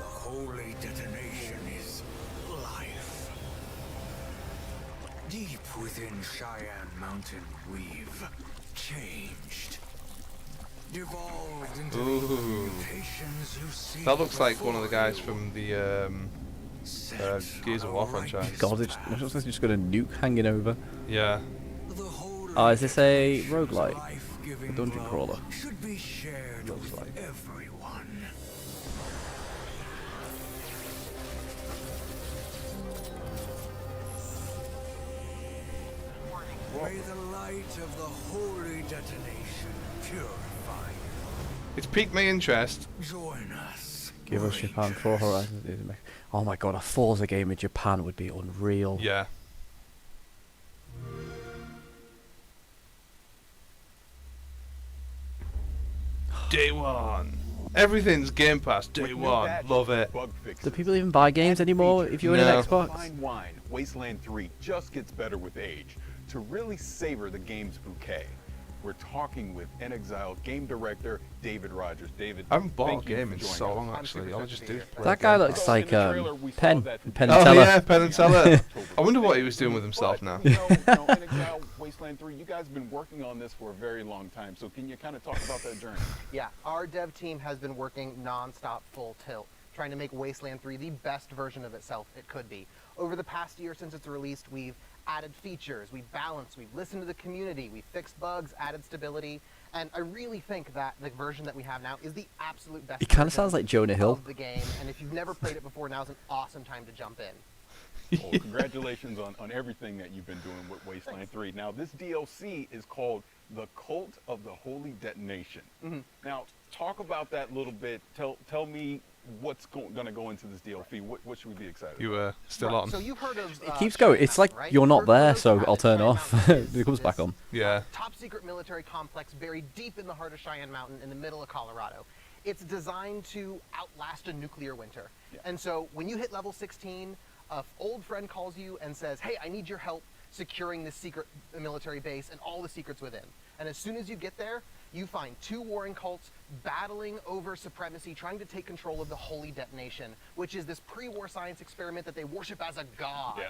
holy detonation is life. Deep within Cheyenne Mountain, we've changed. Devolved into the Ooh. mutations you see. That looks like one of the guys before from the Set Gears of War on a franchise. God, it's just got a nuke hanging over. Yeah. you. The holy Oh, is this a roguelike? life-giving A dungeon glow crawler? should be shared Looks with like. everyone. May the light of the holy detonation purify It's piqued my interest. you. Join us. Give us Japan for Horizon. Oh my god, a Forza game in Japan would be unreal. Yeah. Day one. Everything's Game Pass. Day With new one. patches, Love it. bug fixes, Do people even buy games and anymore features. if you own No. an Xbox? Fine wine, Wasteland 3 just gets better with age. To really savor the game's bouquet, we're talking with NXile game director David Rogers. David, I haven't bought a thank you game for in joining so us. long, actually. I'll just do it. That guy looks like Penn and Oh Teller. yeah, Penn and Teller. I wonder what he was doing with himself now. NXile Wasteland 3, you guys have been working on this for a very long time, so can you kind of talk about that journey? Yeah, our dev team has been working non-stop full tilt, trying to make Wasteland 3 the best version of itself it could be. Over the past year since it's released, we've added features, we've balanced, we've listened to the community, we've fixed bugs, added stability, and I really think that the version that we have now is the absolute best He kind of version sounds like Jonah Hill. of the game, and if you've never played it before, now's an awesome time to jump in. Well, congratulations on everything that you've been doing with Wasteland 3. Now, this DLC is called The Cult of the Holy Detonation. Now, talk about that a little bit. Tell me what's going to go into this DLC. What should we be excited You about? still on? So you've heard of It keeps going. It's like you're not there, so I'll turn off. It comes back on. Yeah. Top secret military complex buried deep in the heart of Cheyenne Mountain in the middle of Colorado. It's designed to outlast a nuclear winter. And so when you hit level 16, an old friend calls you and says, hey, I need your help securing this secret military base and all the secrets within. And as soon as you get there, you find two warring cults battling over supremacy, trying to take control of the Holy Detonation, which is this pre-war science experiment that they worship as a god.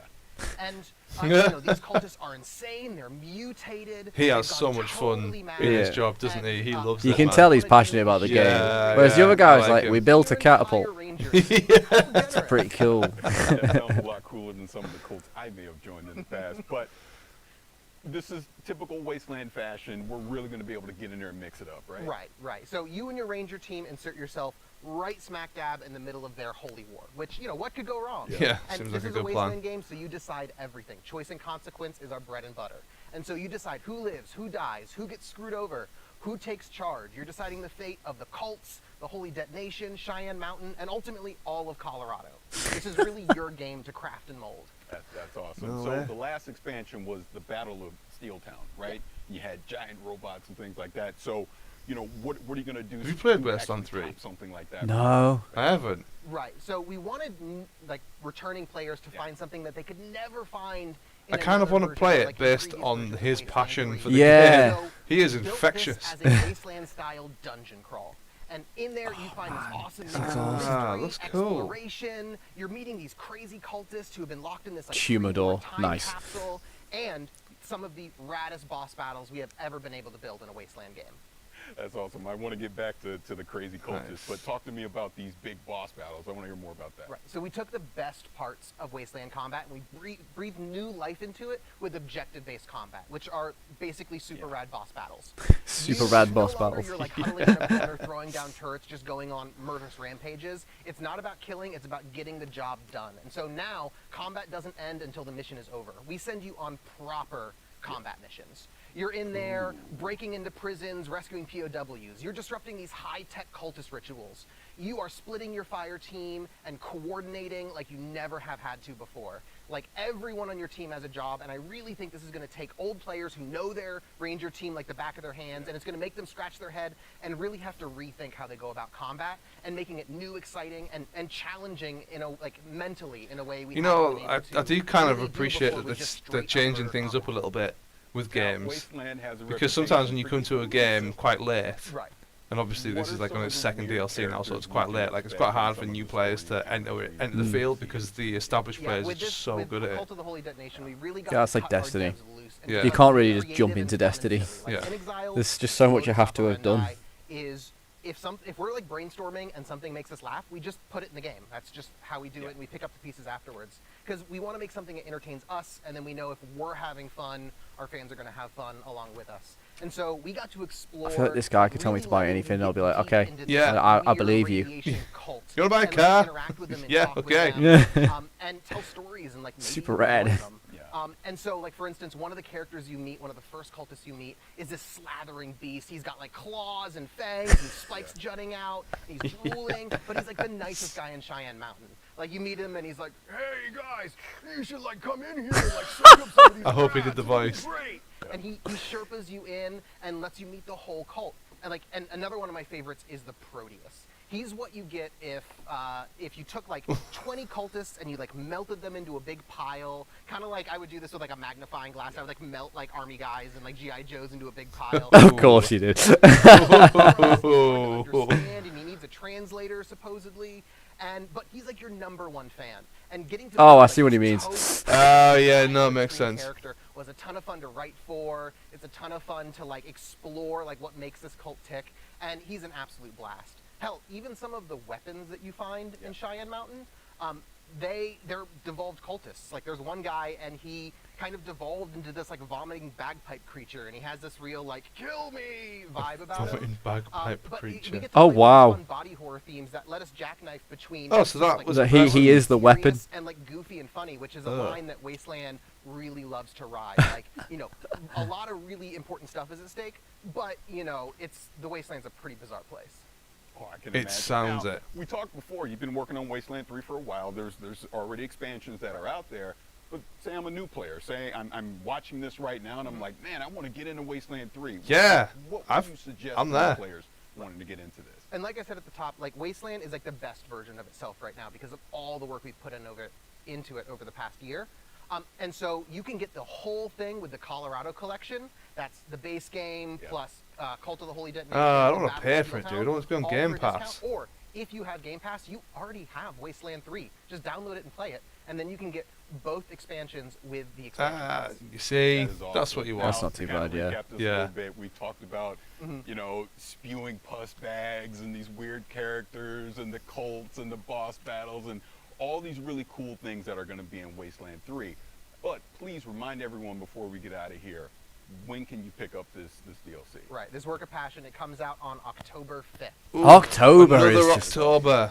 And you know, these cultists are insane, they're mutated. He has they've so gone much fun totally in mad. his job, doesn't he? He loves it. You can man. tell he's passionate about the game. Whereas the other guy was like, we built a catapult. It's pretty cool. That sounds a lot cooler than some of the cults I may have joined in the past. But this is typical Wasteland fashion. We're really going to be able to get in there and mix it up, right? Right. So you and your ranger team insert yourself right smack dab in the middle of their holy war, which, you know, what could go wrong? Yeah, and seems this like a is good a Wasteland plan. game, so you decide everything. Choice and consequence is our bread and butter. And so you decide who lives, who dies, who gets screwed over, who takes charge. You're deciding the fate of the cults, the Holy Detonation, Cheyenne Mountain, and ultimately all of Colorado. This is really your game to craft and mold. That's awesome. No So way. the last expansion was the Battle of Steeltown, right? You had giant robots and things like that. So, you know, what are you going to do? Have you played to Wasteland actually 3? top something like that? No. I haven't. Right. So we wanted like returning players to find something that they could never find. I kind of want to play it based on his passion for the Yeah. game. He is built this infectious. as a Wasteland-style dungeon crawl. And in there, you find this awesome mix of mystery, looks cool. exploration. You're meeting these crazy cultists who have been locked in this like Humidor. time Nice. capsule, and some of the raddest boss battles we have ever been able to build in a Wasteland game. That's awesome. I want to get back to the crazy cultists, Nice. but talk to me about these big boss battles. I want to hear more about that. Right. So we took the best parts of Wasteland combat and we breathed new life into it with objective-based combat, which are basically super rad boss battles. Super rad boss No longer battles. You're like huddling in a corner, throwing down turrets, just going on murderous rampages. It's not about killing; it's about getting the job done. And so now, combat doesn't end until the mission is over. We send you on proper combat missions. You're in there breaking into prisons, rescuing POWs. You're disrupting these high-tech cultist rituals. You are splitting your fire team and coordinating like you never have had to before. Like everyone on your team has a job, and I really think this is going to take old players who know their ranger team like the back of their hands, and it's going to make them scratch their head and really have to rethink how they go about combat and making it new, exciting, and challenging in a like mentally in a way we You haven't know, been able I to do kind of really do appreciate before that with just they're straight changing murder things up a little bit with games. Wasteland has a Because reputation sometimes when you for come to a game quite late, Right. and obviously What this are is like some on of its the second weird DLC now, so characters it's quite we late. can Like it's expect quite hard in for some of new the players story to enter the field because the established players are with just this, so with good at it. Cult of the Holy Detonation, we really got Yeah, it's to like cut our Destiny. devs loose and Yeah. be You can't really just creative jump and into fun and Destiny. silly. Like, Yeah. Inexile, There's just so much you have to have done. operandi is if we're like brainstorming and something makes us laugh, we just put it in the game. That's just how we do it, and we pick up the pieces afterwards. Because we want to make something that entertains us, and then we know if we're having fun, our fans are going to have fun along with us. And so we got to explore. I feel like this guy could tell me to buy anything, and I'll be like, okay, Yeah. I believe you. You wanna buy a car? Yeah, okay. And tell stories and like maybe Super reward rad. them. And so, like, for instance, one of the characters you meet, one of the first cultists you meet, is this slathering beast. He's got, like, claws and fangs and spikes jutting out. And he's drooling, but he's, like, the nicest guy in Cheyenne Mountain. Like, you meet him, and he's like, hey, guys, you should, like, come in here and, like, soak up some of these I hope he rats. did the It'll be voice. Great. And he Sherpas you in and lets you meet the whole cult. And, like, and another one of my favorites is the Proteus. He's what you get if you took like 20 cultists and you like melted them into a big pile, kind of like I would do this with like a magnifying glass. I would like melt like army guys and like GI Joes into a big pile. Of course you did. And he needs a translator supposedly, but he's like your #1 fan. And getting to I see what he means. Oh yeah, no, it makes sense. Character was a ton of fun to write for. It's a ton of fun to like explore like what makes this cult tick, and he's an absolute blast. Hell, even some of the weapons that you find in Cheyenne Mountain, they're devolved cultists. Like there's one guy and he kind of devolved into this like vomiting bagpipe creature, and he has this real like kill me vibe about him. Vomiting bagpipe creature. We get to Oh play wow. fun body horror themes that let us jackknife between. Oh, so that like, was he is the weapon. and like goofy and funny, which is a line that Wasteland really loves to ride. Like, you know, a lot of really important stuff is at stake, but you know, the Wasteland's a pretty bizarre place. Oh, I can It imagine. sounds now, it. We talked before. You've been working on Wasteland 3 for a while. There's already expansions that are out there. But say I'm a new player. Say I'm watching this right now and I'm like, man, I want to get into Wasteland 3. Yeah, What would you suggest I'm to there. players wanting to get into this? And like I said at the top, like Wasteland is like the best version of itself right now because of all the work we've put into it over the past year. And so you can get the whole thing with the Colorado collection. That's the base game plus Cult of the Holy Detonation. I don't want to Battle pay of for it, Town, dude. I want it to be on all Game for a discount. Pass. Or if you have Game Pass, you already have Wasteland 3. Just download it and play it, and then you can get both expansions with the expansion pass. You see, That is awesome. that's what you want. That's not too To kinda bad, yeah. recap this a little bit, we talked about, you know, spewing pus bags and these weird characters and the cults and the boss battles and all these really cool things that are going to be in Wasteland 3. But please remind everyone before we get out of here, when can you pick up this DLC? Right, this Work of Passion, it comes out on October 5th. Ooh, October another is just... October.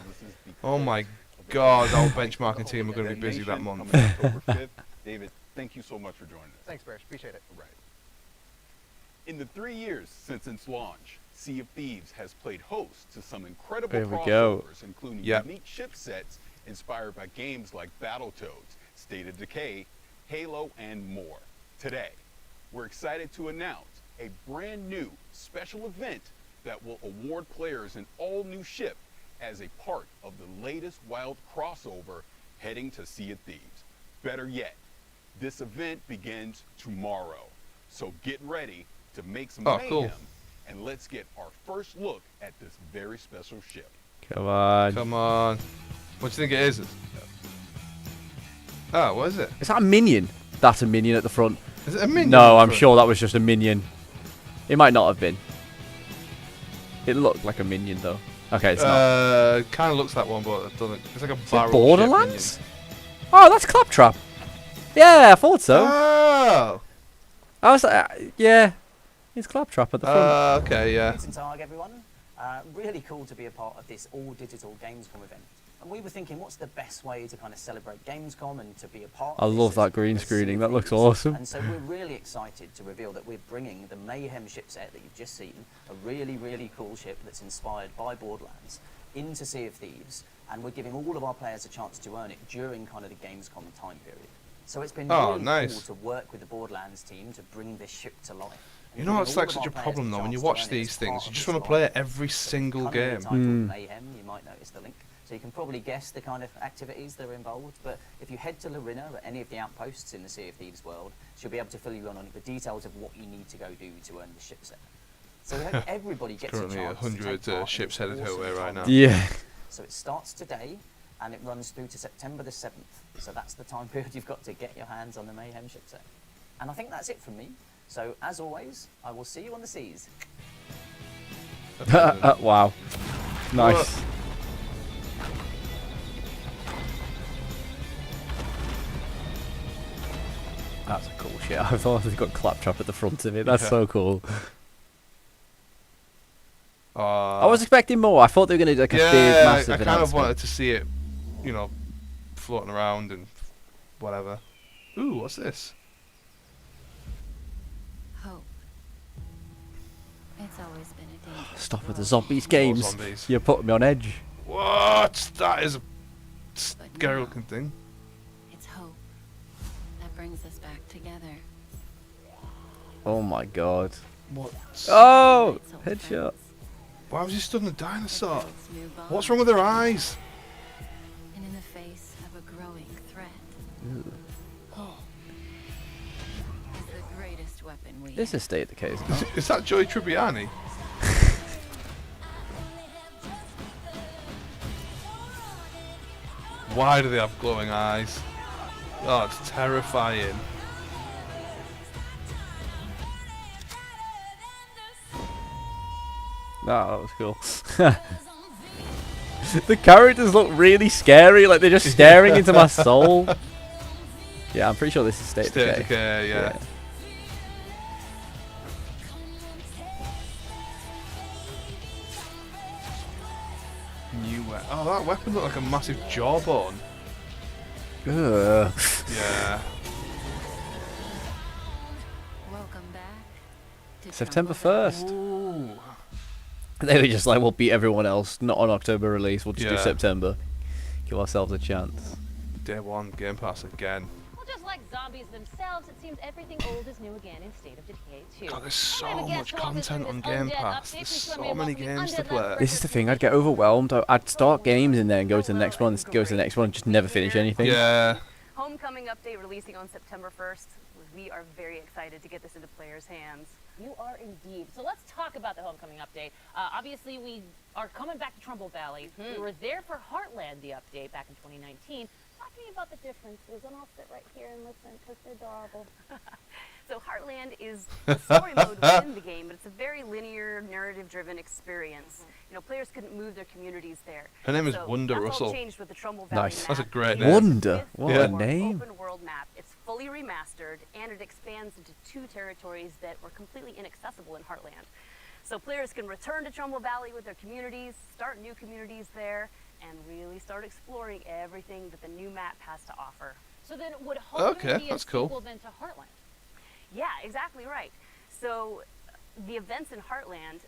Oh my God, our benchmarking team are going to be busy that month. Coming October 5th. David, thank you so much for joining us. Thanks, Parris. Appreciate it. Right. In the 3 years since its launch, Sea of Thieves has played host to some incredible There we go. crossovers, including Yep. unique ship sets inspired by games like Battletoads, State of Decay, Halo, and more. Today, we're excited to announce a brand new special event that will award players an all-new ship as a part of the latest wild crossover heading to Sea of Thieves. Better yet, this event begins tomorrow. So get ready to make some mayhem, cool. and let's get our first look at this very special ship. Come on. Come on. What do you think it is? Oh, what is it? Is that a minion? That's a minion at the front. Is it a minion? No, at the I'm front? sure that was just a minion. It might not have been. It looked like a minion though. Okay, it's not. Kind of looks like one, but it doesn't. It's like a Is it barrel Borderlands? Oh, that's Claptrap. Yeah, I thought so. Oh. I was yeah, it's Claptrap at the front. Okay, yeah. Guten Tag, everyone. Really cool to be a part of this all-digital Gamescom event. And we were thinking, what's the best way to kind of celebrate Gamescom and to be a part I of this love as- that green as screening. Sea That of looks Thieves. awesome. And so we're really excited to reveal that we're bringing the Mayhem ship set that you've just seen, a really, really cool ship that's inspired by Borderlands, into Sea of Thieves. And we're giving all of our players a chance to earn it during kind of the Gamescom time period. So it's been Oh, really nice. cool to work with the Borderlands team to bring this ship to life. You know what's like such a problem though, when you watch these things, you just want to play every single game. Mayhem, you might notice the link. So you can probably guess the kind of activities that are involved, but if you head to Larina at any of the outposts in the Sea of Thieves world, she'll be able to fill you in on the details of what you need to go do to earn the ship set. So we hope everybody gets a Currently chance to 100 take part in ships this headed her awesome way right time now. of Yeah. year. So it starts today, and it runs through to September the 7th. So that's the time period you've got to get your hands on the Mayhem ship set. And I think that's it from me. So as always, I will see you on the seas. Wow. Nice. That's a cool shit. I thought they've got Claptrap at the front of it. That's Yeah. so cool. I was expecting more. I thought they were going to do like a big, massive I kind of announcement. wanted to see it, you know, floating around and whatever. Ooh, what's this? Hope. It's always been a dangerous Stop with the road. zombies games. zombies. You're putting me on edge. What? That is a scary looking thing. It's hope that brings us back together. Oh my god. What? Oh! Headshot. Why was he stood on a dinosaur? What's wrong with their eyes? And in the face of a growing threat. Is the greatest weapon we This have. is State of Decay, isn't it? Is that Joey Tribbiani? Why do they have glowing eyes? Oh, it's terrifying. No, that was cool. The characters look really scary, like they're just staring into my soul. Yeah, I'm pretty sure this is State of Decay. Decay, yeah. New weapon. Oh, that weapon looked like a massive jawbone. Ugh. Yeah. Welcome back to September 1st. Ooh. They were just like, we'll beat everyone else, not on October release, we'll just do Yeah. September. Give ourselves a chance. Day one, Game Pass again. Well, just like zombies themselves, it seems everything old is new again in State of Decay 2. God, there's so I'm a guest much to walk us content through on this Game undead Pass. update. There's Please join me so in many welcoming games to Undead play. Left This is the thing, I'd get overwhelmed. I'd start games and then go to the next one, go to the next one, and just never finish anything. Yeah. Homecoming update releasing on September 1st. We are very excited to get this into players' hands. You are indeed. So let's talk about the Homecoming update. Obviously, we are coming back to Trumbull Valley. We were there for Heartland, the update, back in 2019. Talk to me about the differences, and I'll sit right here and listen because they're adorable. So Heartland is the story mode within the game, but it's a very linear, narrative-driven experience. You know, players couldn't move their communities there. Her name is So Wonder that's Russell. all changed with the Trumbull Valley Nice. map. That's a great The name. Wonder. fifth What Yeah. a name. Open world map. It's fully remastered, and it expands into 2 territories that were completely inaccessible in Heartland. So players can return to Trumbull Valley with their communities, start new communities there, and really start exploring everything that the new map has to offer. So then, would Homecoming be a that's cool. sequel then to Heartland? Yeah, exactly right. So the events in Heartland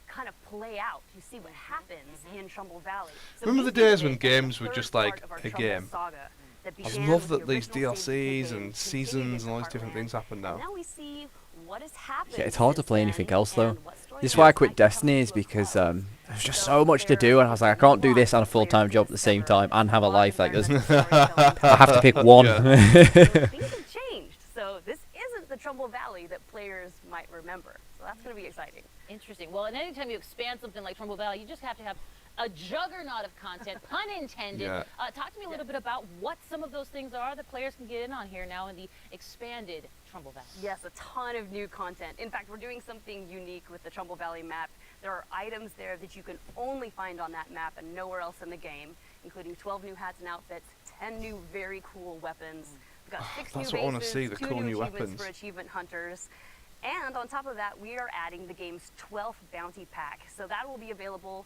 kind of play out. You see what happens in Trumbull Valley. So Remember we the think of days it when as the games were third just part like of our a Trumbull game? saga that I just began love with that the these original State of DLCs Decay, and continued seasons and all into these different Heartland. things happen now. And now we see what has happened. Yeah, it's hard to since play then anything else though. and what stories This is why I might quit be coming Destiny, is to a because close. there's just so much to do, and I was like, I can't do this and a full-time job at the same time and have a life. Like, there's, I have to pick one. Things have changed. So this isn't the Trumbull Valley that players might remember. So that's going to be exciting. Interesting. Well, and anytime you expand something like Trumbull Valley, you just have to have a juggernaut of content, pun intended. Yeah. Talk to me a little bit about what some of those things are that players can get in on here now in the expanded Trumbull Valley. Yes, a ton of new content. In fact, we're doing something unique with the Trumbull Valley map. There are items there that you can only find on that map and nowhere else in the game, including 12 new hats and outfits, 10 new very cool weapons. We've got 6 That's new what I wanna bases, see, the 2 cool new achievements weapons. for achievement hunters. And on top of that, we are adding the game's 12th bounty pack. So that will be available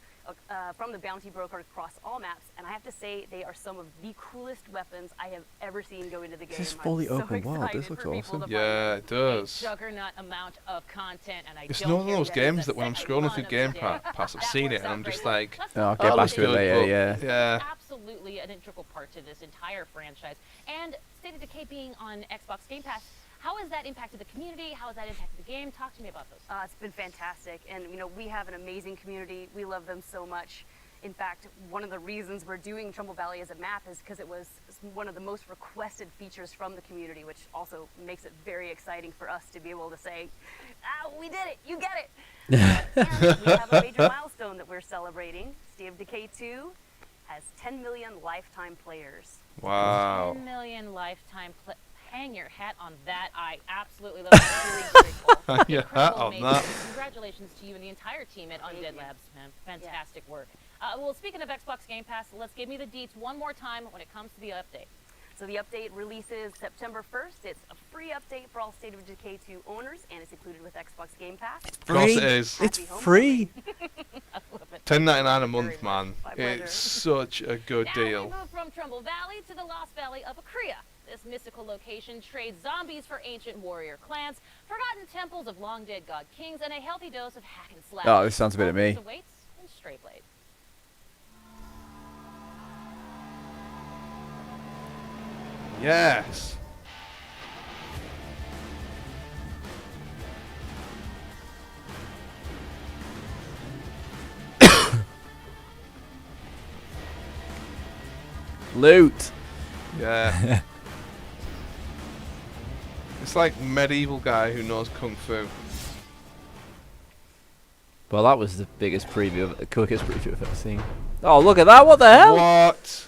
from the bounty broker across all maps. And I have to say, they are some of the coolest weapons I have ever seen go into the game. This is I'm fully so open world. This excited looks for people awesome. to find Yeah, it does. Juggernaut amount of content, and I It's don't one of care those that games it's that the when I'm second scrolling one through of Game the day. Pass, I've That seen works it, and out I'm just great. like, Let's Oh, I'll talk get about back that's to it good, later, but- yeah. Yeah. Absolutely an integral part to this entire franchise. And State of Decay being on Xbox Game Pass, how has that impacted the community? How has that impacted the game? Talk to me about those. It's been fantastic, and you know, we have an amazing community. We love them so much. In fact, one of the reasons we're doing Trumbull Valley as a map is because it was one of the most requested features from the community, which also makes it very exciting for us to be able to say, we did it, you get it. And we have a major milestone that we're celebrating. State of Decay 2 has 10 million lifetime players. Wow. 10 million lifetime hang your hat on that. I absolutely love it. Really, very cool. Hang your hat Incredible, on amazing. that. Congratulations to you and the entire team at Undead Labs, man. Fantastic work. Well, speaking of Xbox Game Pass, let's give me the deets one more time when it comes to the update. So the update releases September 1st. It's a free update for all State of Decay 2 owners, and it's included with Xbox Game Pass. Of course it is. It's free. $10.99 a month, man. It's such a good Now deal. we move from Trumbull Valley to the Lost Valley of Akria. This mystical location trades zombies for ancient warrior clans, forgotten temples of long-dead god kings, and a healthy dose of hack and slash. Oh, this sounds a bit of me. All this awaits in Stray Blade. Yes. Loot. Yeah. It's like medieval guy who knows kung fu. Well, that was the biggest preview, the quickest preview I've ever seen. Oh, look at that! What the hell? What?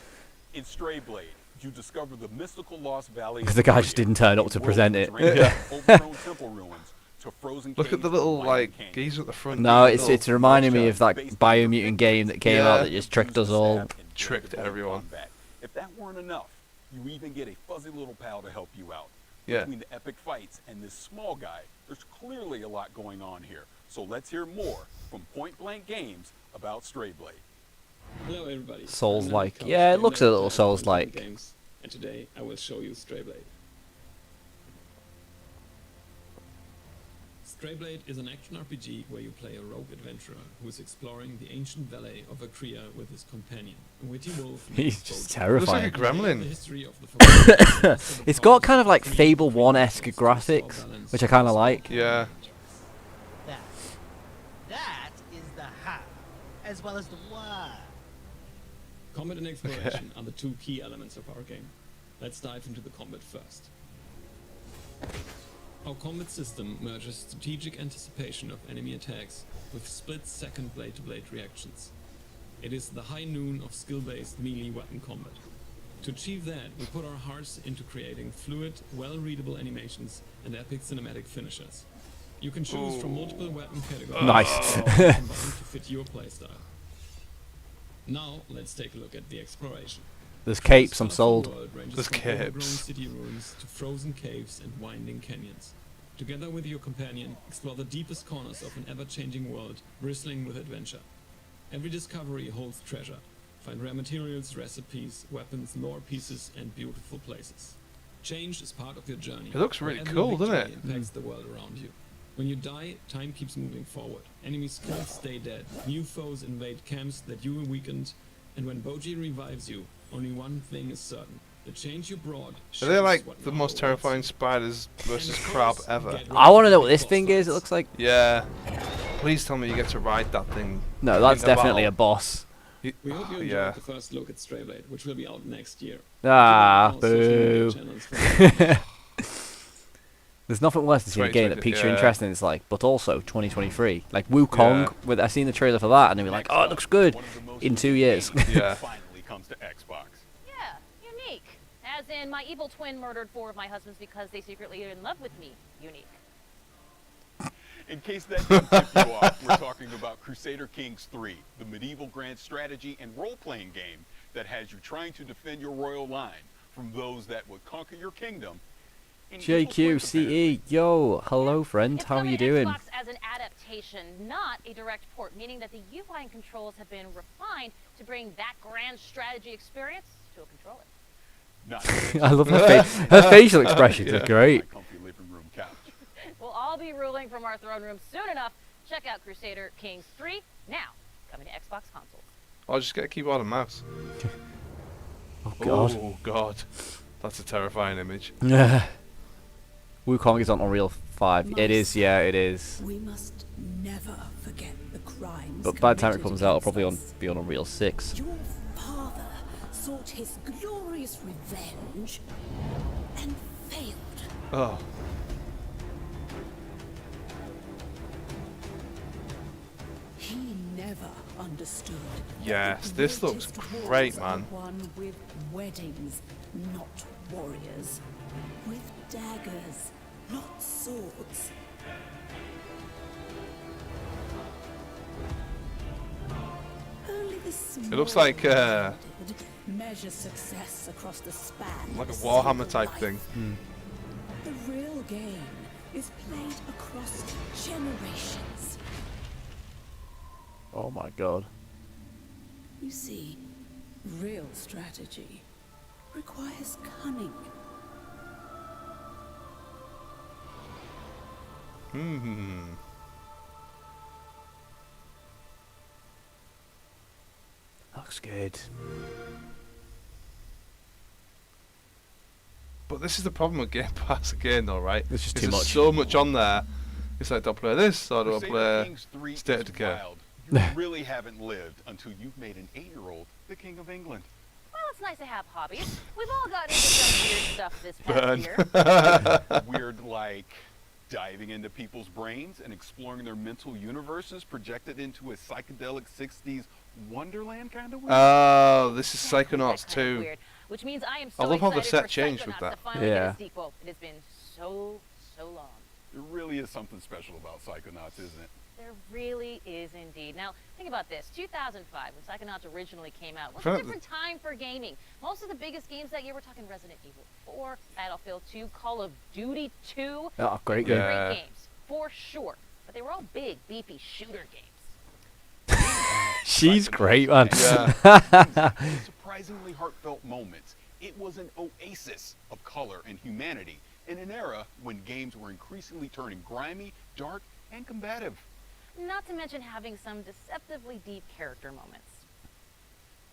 In Strayblade, you discover the mystical Lost Valley. Because the guy just didn't turn up to present it. Yeah. Overthrown temple ruins to frozen Look at the caves little and like canyons. geezer at the front. No, Little it's reminding me of that based on Biomutant game that came out Yeah. that just tricked us all. Tricked everyone. If that weren't enough, you even get a fuzzy little pal to help you out. Yeah. Between the epic fights and this small guy, there's clearly a lot going on here. So let's hear more from Point Blank Games about Strayblade. Hello everybody. Souls-like. Yeah, it looks a little Souls-like. Games, and today I will show you Strayblade. Strayblade is an action RPG where you play a rogue adventurer who is exploring the ancient valley of Akria with his companion, a witty wolf. He's just terrifying. Looks like a gremlin. It's got kind of like Fable 1-esque graphics, which I kind of like. Yeah. That is the how, as well as the why. Combat and exploration are the two key elements of our game. Let's dive into the combat first. Our combat system merges strategic anticipation of enemy attacks with split-second blade-to-blade reactions. It is the high noon of skill-based melee weapon combat. To achieve that, we put our hearts into creating fluid, well-readable animations and epic cinematic finishers. You can choose from multiple weapon categories Nice. to fit your playstyle. Now, let's take a look at the exploration. There's capes, I'm sold. There's capes. City ruins to frozen caves and winding canyons. Together with your companion, explore the deepest corners of an ever-changing world, bristling with adventure. Every discovery holds treasure. Find rare materials, recipes, weapons, lore pieces, and beautiful places. Change is part of your journey. It looks really Every cool, doesn't victory it? impacts the world around you. When you die, time keeps moving forward. Enemy skills stay dead. New foes invade camps that you weakened. And when Boji revives you, only one thing is certain. The change you brought Are they like what the now most awaits terrifying spiders versus crab ever? I want to know what this thing is. It looks like. Yeah. Please tell me you get to ride that thing. No, that's in the definitely a battle. boss. We hope you enjoyed Yeah. the first look at Strayblade, which will be out next year. Ah, Check out our social media boo. channels for There's nothing worse than seeing a game that piques your yeah. interest and it's like, but also 2023. Like Wukong, with I seen the trailer for that and they were like, oh, it looks good in 2 years. Yeah. Finally comes to Xbox. Yeah, unique. As in, my evil twin murdered 4 of my husbands because they secretly are in love with me. Unique. In case that didn't tip you off, we're talking about Crusader Kings 3, the medieval grand strategy and role-playing game that has you trying to defend your royal line from those that would conquer your kingdom. JQCE, yo, hello friend, how are you doing? Xbox as an adaptation, not a direct port, meaning that the UI and controls have been refined to bring that grand strategy experience to a controller. I love her facial expressions are great. We'll all be ruling from our throne room soon enough. Check out Crusader Kings 3, now coming to Xbox consoles. I'll just get a keyboard and mouse. Oh god. Oh god. That's a terrifying image. Yeah. Wukong is on Unreal 5. It is, yeah, it is. We must never forget the crimes. But by the time it committed comes out, it'll against probably be on Unreal 6. Your father sought his glorious revenge and failed. Oh. He never understood. Yes, that this the looks greatest great, wars are man. won with weddings, not warriors. With daggers, not swords. Only the It looks like measure success across the span. like a of Warhammer single type life. thing. The real game is played across generations. Oh my god. You see, real strategy requires cunning. Hmm. Looks good. But this is the problem with Game Pass again, though, right? It's just Is too there's much. so much on there. It's like, do I play this or do I Crusader play Kings 3 State of is Decay? wild. You really haven't lived until you've made an 8-year-old the King of England. Well, it's it's nice to have hobbies. We've all gotten into some weird stuff this past year. Weird like diving into people's brains and exploring their mental universes projected into a psychedelic 60s wonderland kind of weird? Oh, this is Psychonauts 2. Weird, which means I am so I love how the excited set for changed with Psychonauts that. to finally Yeah. get a sequel. It has been so long. There really is something special about Psychonauts, isn't it? There really is indeed. Now, think about this. 2005, when Psychonauts originally came out, was Fun- a different time for gaming. Most of the biggest games that year, we're talking Resident Evil 4, Battlefield 2, Call of Duty 2. Oh, great game. Yeah. Great games, for sure. But they were all big, beefy shooter games. She's great, man. Yeah. Surprisingly heartfelt moments. It was an oasis of color and humanity in an era when games were increasingly turning grimy, dark, and combative. Not to mention having some deceptively deep character moments.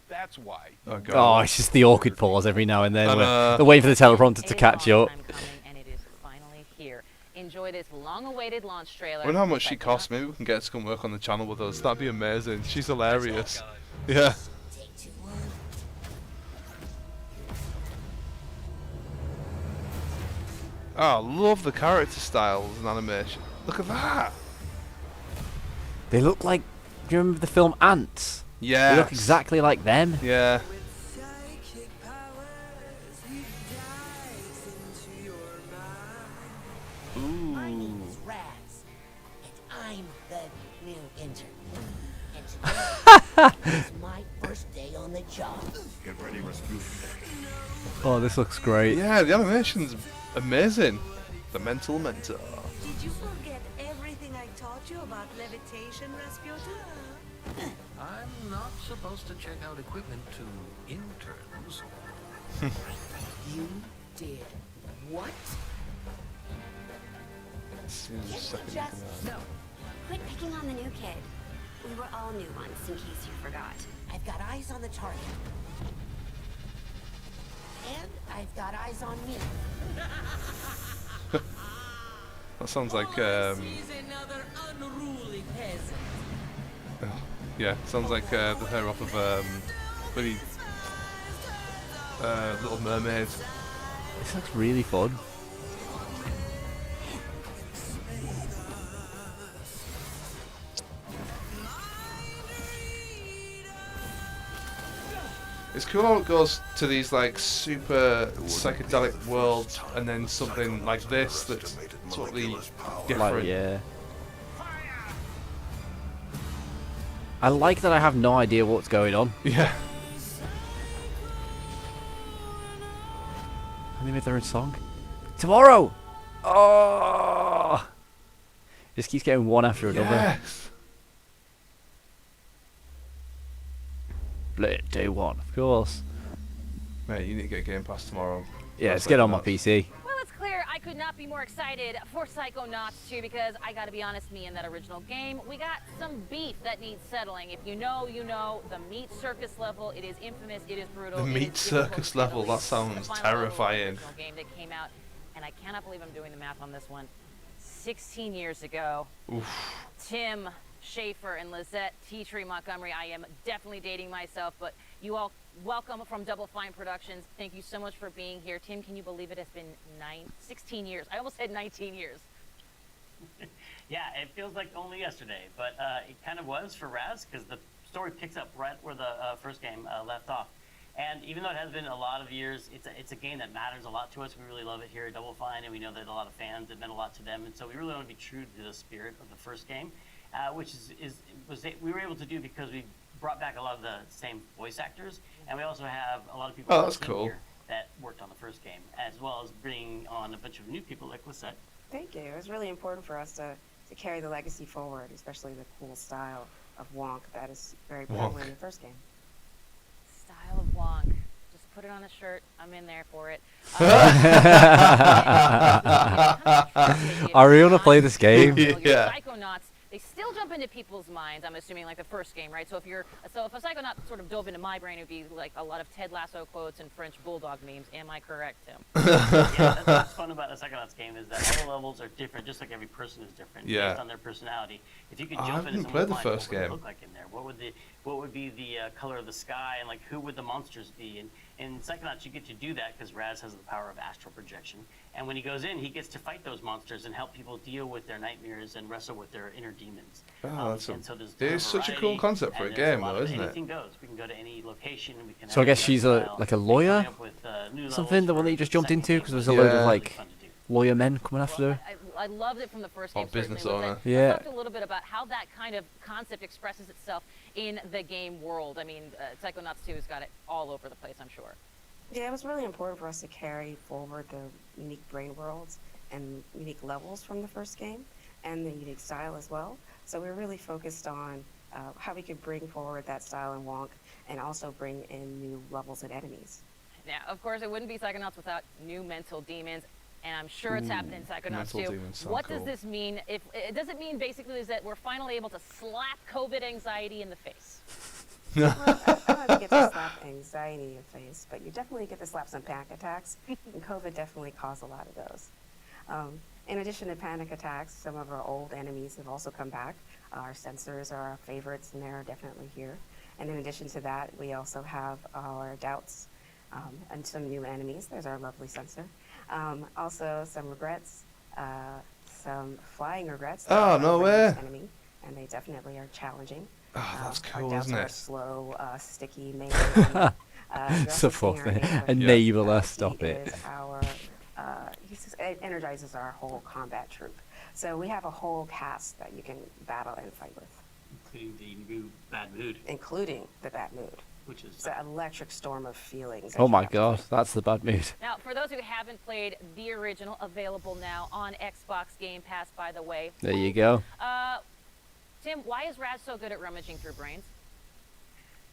That's why. Oh, God. Oh, it's just the awkward pause every now and then. And, Where they're waiting for the teleprompter to A catch you long up. time coming, and it is finally here. Enjoy this long-awaited launch trailer. I wonder how much she Psychonauts. costs. Maybe we can get her to come work on the channel with us. That'd be amazing. She's hilarious. Yeah. Oh, I love the character styles and animation. Look at that. They look like. Do you remember the film Ants? Yeah. They look exactly like them. Yeah. My name is Raz, and I'm the new intern. And today is my first day on the job. Get ready, Rasputin. Oh, this looks great. Yeah, the animation's amazing. The mental mentor. Did you forget everything I taught you about levitation, Rasputin? I'm not supposed to check out equipment to interns. You did what? No. Quit picking on the new kid. We were all new once, in case you forgot. I've got eyes on the target. And I've got eyes on me. That sounds like He's another unruly peasant. yeah, sounds like the hair off of maybe Little Mermaid. This looks really fun. It's cool how it goes to these like super psychedelic worlds and then something like this that's totally different. Like, yeah. I like that I have no idea what's going on. Yeah. And they made their own song. Tomorrow! Oh! Just keeps getting one after another. Yes. Play it day one, of course. Mate, you need to get Game Pass tomorrow. Yeah, That's let's get like on my nuts. PC. Well, it's clear I could not be more excited for Psychonauts 2 because I gotta be honest, me and that original game, we got some beef that needs settling. If you know, you know. The meat circus level, it is infamous, it is brutal. The it meat is difficult circus to say the level, that least. sounds The final level of the terrifying. original game that came out, and I cannot believe I'm doing the math on this one. 16 years ago, Tim Schafer and Lizette Teatree Montgomery. I am definitely dating myself, but you all welcome from Double Fine Productions. Thank you so much for being here. Tim, can you believe it has been 16 years? I almost said 19 years. Yeah, it feels like only yesterday, but it kind of was for Raz because the story picks up right where the first game left off. And even though it has been a lot of years, it's a game that matters a lot to us. We really love it here at Double Fine, and we know that a lot of fans, it meant a lot to them. And so we really want to be true to the spirit of the first game, which we were able to do because we brought back a lot of the same voice actors, and we also have a lot of people Oh, on the that's team cool. here that worked on the first game, as well as bringing on a bunch of new people like Lisette. Thank you. It was really important for us to carry the legacy forward, especially the cool style of Wonk that is very prevalent in the first game. Style of Wonk. Just put it on a shirt. I'm in there for it. I really want to play this game. Yeah. Psychonauts, they still jump into people's minds, I'm assuming, like the first game, right? So if a Psychonaut sort of dove into my brain, it would be like a lot of Ted Lasso quotes and French Bulldog memes. Am I correct, Tim? Yeah, that's what's fun about a Psychonauts game is that all the levels are different, just like every person is different Yeah. based on their personality. If you could I jump into haven't someone's played the mind, first what would it game. look like in there? What what would be the color of the sky, and like who would the monsters be. And in Psychonauts, you get to do that because Raz has the power of astral projection. And when he goes in, he gets to fight those monsters and help people deal with their nightmares and wrestle with their inner demons. Oh, that's and so there's it is such a cool concept for a game, though, isn't it? Anything goes. We can go to any location. We can So I have guess a she's style. like a We can lawyer, come up with, new something. The levels one that you for just jumped the into second because there's a game. load of Yeah. like lawyer men coming after her. I loved it from the first Or game. business certainly, owner. Let's Yeah. talk a little bit about how that kind of concept expresses itself in the game world. I mean, Psychonauts 2 has got it all over the place, I'm sure. Yeah, it was really important for us to carry forward the unique brain worlds and unique levels from the first game and the unique style as well. So we were really focused on how we could bring forward that style in Wonk and also bring in new levels and enemies. Now, of course, it wouldn't be Psychonauts without new mental demons, and I'm sure it's happening in Psychonauts mental 2. demons sound What does cool. this mean? If does it mean basically is that we're finally able to slap COVID anxiety in the face? Well, I don't know if you get to slap anxiety in your face, but you definitely get to slap some panic attacks, and COVID definitely caused a lot of those. In addition to panic attacks, some of our old enemies have also come back. Our sensors are our favorites, and they're definitely here. And in addition to that, we also have our doubts and some new enemies. There's our lovely sensor. Also, some regrets, some flying regrets. Oh, They're no our way. rarest enemy, and they definitely are challenging. Oh, that's Our cool, doubts isn't are it? slow, sticky, melee. Support enabler, stop it. It energizes our whole combat troop. So we have a whole cast that you can battle and fight with, Including the new Bad Mood, including the bad mood. which is It's an electric storm of feelings. that Oh you my have to god, fight. that's the bad mood. Now, for those who haven't played the original, available now on Xbox Game Pass, by the way. There you go. Tim, why is Raz so good at rummaging through brains?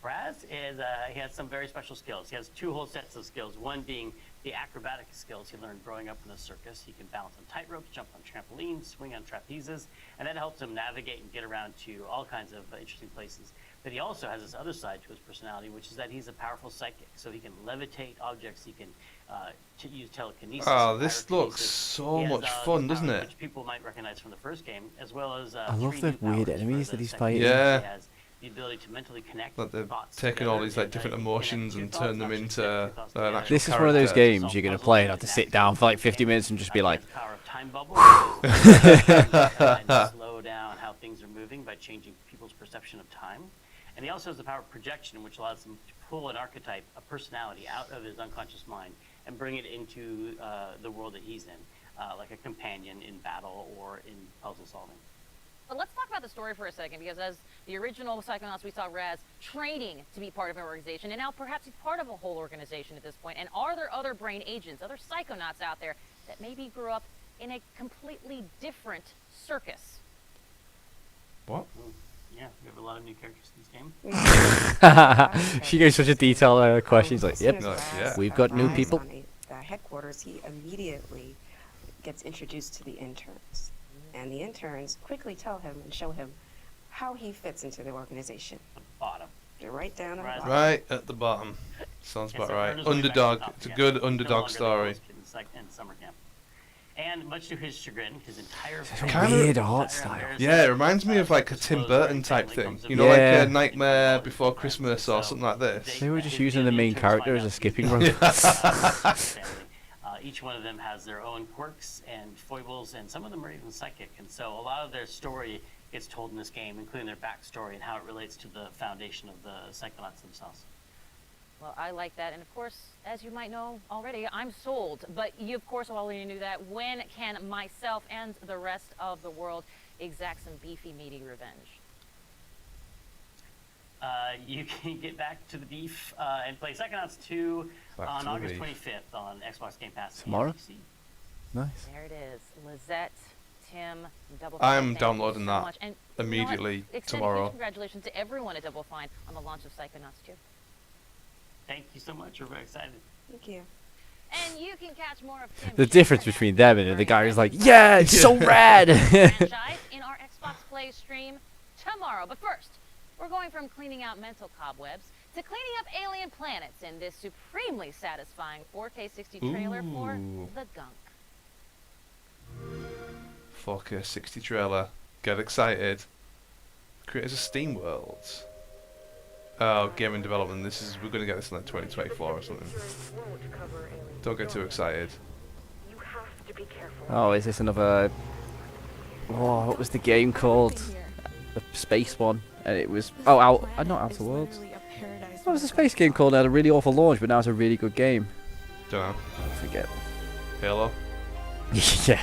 Raz is he has some very special skills. He has two whole sets of skills. One being the acrobatic skills he learned growing up in the circus. He can balance on tightropes, jump on trampolines, swing on trapezes, and that helps him navigate and get around to all kinds of interesting places. But he also has this other side to his personality, which is that he's a powerful psychic. So he can levitate objects. He can use telekinesis. Oh, and this pyrokinesis. looks so He has, much fun, powers doesn't it? Which people might recognize from the first game, as well as I love 3 the new weird powers for enemies the that he's second fighting. game. Yeah. He has the ability to mentally connect Like they're thoughts taking all together these like and, different you emotions connect and two turn thoughts, them not into just connect your thoughts an together. actual This is one of those character. games you're gonna play and have to sit down for like 50 minutes and just be like, He has the power of time bubble, and slow down how things are moving by changing people's perception of time. And he also has the power of projection, which allows him to pull an archetype, a personality, out of his unconscious mind and bring it into the world that he's in, like a companion in battle or in puzzle solving. But let's talk about the story for a second, because as the original Psychonauts, we saw Raz training to be part of an organization, and now perhaps he's part of a whole organization at this point. And are there other brain agents, other Psychonauts out there that maybe grew up in a completely different circus? What? Yeah, we have a lot of new characters in this game. She gave such a detailed question. She's like, As soon yep, as Raz, yeah. we've got new arrives people. on the headquarters, he immediately gets introduced to the interns. And the interns quickly tell him and show him how he fits into the organization. Bottom. They're right down at the bottom. Right at the bottom. Sounds And about so right. Ernest went back to Underdog. the top It's a again. good No underdog longer the story. lowest kid in summer camp. And much to his chagrin, his entire a Kinda- weird art style. Yeah, it reminds me of like a Tim Burton type thing. You know, Yeah. like a Nightmare Before Christmas or something like this. They were just using the main character as a skipping rope. Each one of them has their own quirks and foibles, and some of them are even psychic. And so a lot of their story gets told in this game, including their backstory and how it relates to the foundation of the Psychonauts themselves. Well, I like that. And of course, as you might know already, I'm sold. But you, of course, already knew that. When can myself and the rest of the world exact some beefy, meaty revenge? You can get back to the beef and play Psychonauts 2 Back to on the August beef. 25th on Xbox Game Pass. and Tomorrow? PC. Nice. There it is. Lizette, Tim, Double I'm Fine, thank you downloading so that much. And you know what? immediately Extend huge tomorrow. congratulations to everyone at Double Fine on the launch of Psychonauts 2. Thank you so much. We're very excited. Thank you. And you can catch more of Tim's The difference between them and the guy who's like, yeah, it's so rad. franchise in our Xbox Play stream tomorrow. But first, we're going from cleaning out mental cobwebs to cleaning up alien planets in this supremely satisfying 4K 60 trailer for Ooh. The Gunk. 4K 60 trailer. Get excited. Creators of Steam Worlds. Oh, gaming development. We're gonna get this in like 2024 or something. Don't get too excited. Oh, is this another? Oh, what was the game called? The space one, and it was not Outer Worlds. What was the space game called? It had a really awful launch, but now it's a really good game. Don't know. I forget. Halo. Yeah.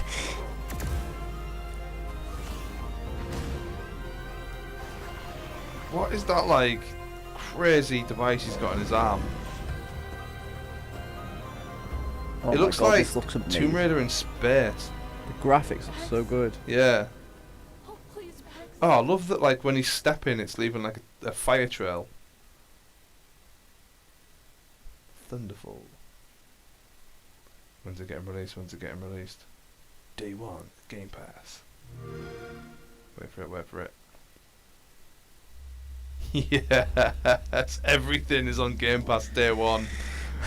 What is that like crazy device he's got on his arm? Oh It my looks God, like this looks Tomb amazing. Raider in space. The graphics are so good. Yeah. Oh, I love that. Like when he's stepping, it's leaving like a fire trail. Thunderfall. When's it getting released? When's it getting released? Day 1, Game Pass. Wait for it, wait for it. Yes, everything is on Game Pass day 1.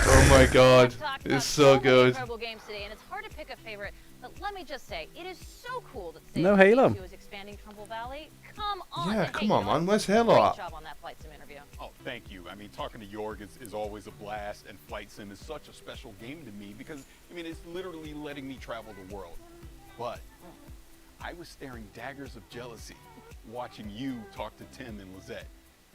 Oh my God, it's so good. Incredible games today, and it's hard to pick a favorite. But let me just say, it is so cool that No Halo. 2 is expanding Trumbull Valley. Come on. Yeah, Hey, come you on, know what? man. Where's Halo Great at? job on that Flight Sim interview. Oh, thank you. I mean, talking to Jorg is always a blast, and Flight Sim is such a special game to me because, I mean, it's literally letting me travel the world. But I was staring daggers of jealousy watching you talk to Tim and Lizette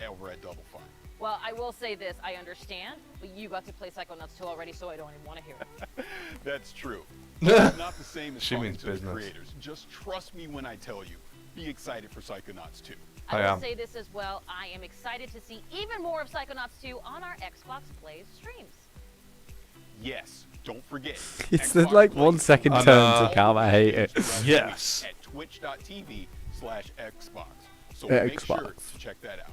over at Double Fine. Well, I will say this. I understand, but you got to play Psychonauts 2 already, so I don't even want to hear it. That's true. It's not the same as She talking means to the business. creators. Just trust me when I tell you. Be excited for Psychonauts 2. I will say this as well. I am excited to see even more of Psychonauts 2 on our Xbox Play streams. Yes, don't forget. It's Xbox like Play 1 second on turn to calm. I hate it. Yes. At twitch.tv/Xbox. So make sure to check that out.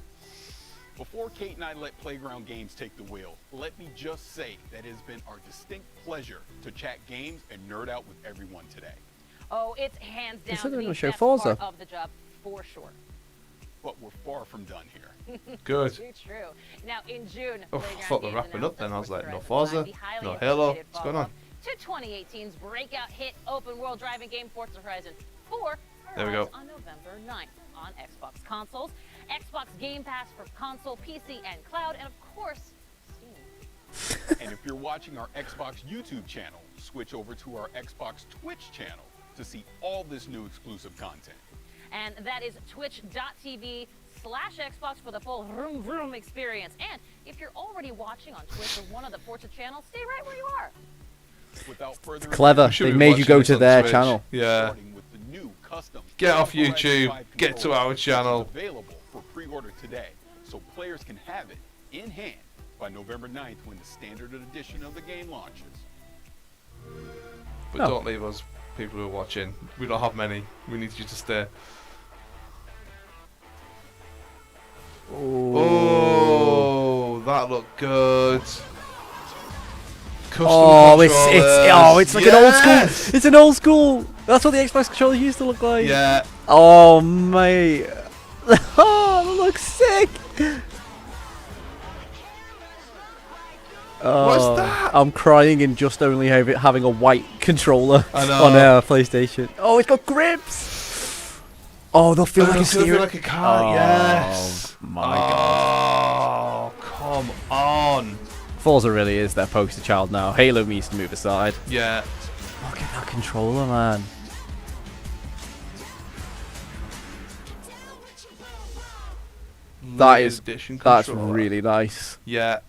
Before Kate and I let Playground Games take the wheel, let me just say that it has been our distinct pleasure to chat games and nerd out with everyone today. Oh, it's hands down said they were the gonna show best Forza. part of the job, for sure. But we're far from done here. Good. Too true. Now, in June, Oh, I Playground thought they're Games wrapping up announced then. I was like, no Forza Forza, Horizon, the highly no Halo. anticipated What's going on? follow-up to 2018's breakout hit open-world driving game Forza Horizon 4 There we go. arrives on November 9th on Xbox consoles, Xbox Game Pass for console, PC, and cloud, and of course, Steam. And if you're watching our Xbox YouTube channel, switch over to our Xbox Twitch channel to see all this new exclusive content. And that is twitch.tv/Xbox for the full vroom vroom experience. And if you're already watching on Twitch or one of the Forza channels, stay right where you are. Without further Clever. You should They be made you watching go this to on their Twitch. channel. Yeah. Starting with the new custom Get off Forza YouTube. Horizon 5 Get to controller, our which is channel. available for pre-order today, so players can have it in hand by November 9th when the standard edition of the game launches. But don't leave us, people who are watching. We don't have many. We need you to stay. Oh, that looked good. Custom It's like an old Yes! school. It's an old school. That's what the Xbox controller used to look like. Yeah. Oh mate. Oh, that looks sick. What's that? I'm crying in just only having a white controller I know. on our PlayStation. Oh, it's got grips. Oh, they'll feel like a It's gonna steering. feel like a car. Oh, Yes. my god. Oh, come on. Forza really is their poster child now. Halo needs to move aside. Yeah. Look at that controller, man. That is Edition that's controller. really nice. Yeah.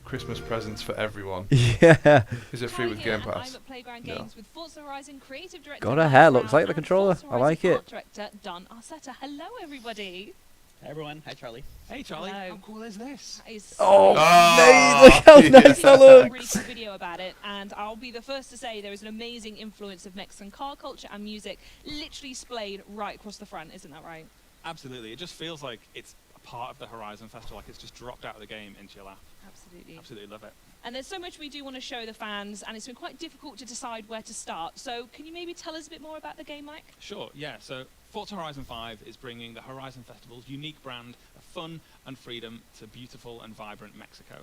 Christmas presents for everyone. Yeah. Is it free with Game Pass? I'm at Playground No. Games with Forza Horizon creative director. God, her hair looks like the controller. Forza I like Horizon it. art director Don Arcetta. Hello, everybody. Hey everyone. Hi Charlie. Hey Charlie. Hello. How cool is this? That is Oh, Oh, mate, look how yeah. nice that really looks. cool video about it, and I'll be the first to say there is an amazing influence of Mexican car culture and music literally splayed right across the front. Isn't that right? Absolutely. It just feels like it's a part of the Horizon Festival, like it's just dropped out of the game into your lap. Absolutely. Absolutely love it. And there's so much we do want to show the fans, and it's been quite difficult to decide where to start. So can you maybe tell us a bit more about the game, Mike? Sure, yeah. So Forza Horizon 5 is bringing the Horizon Festival's unique brand of fun and freedom to beautiful and vibrant Mexico.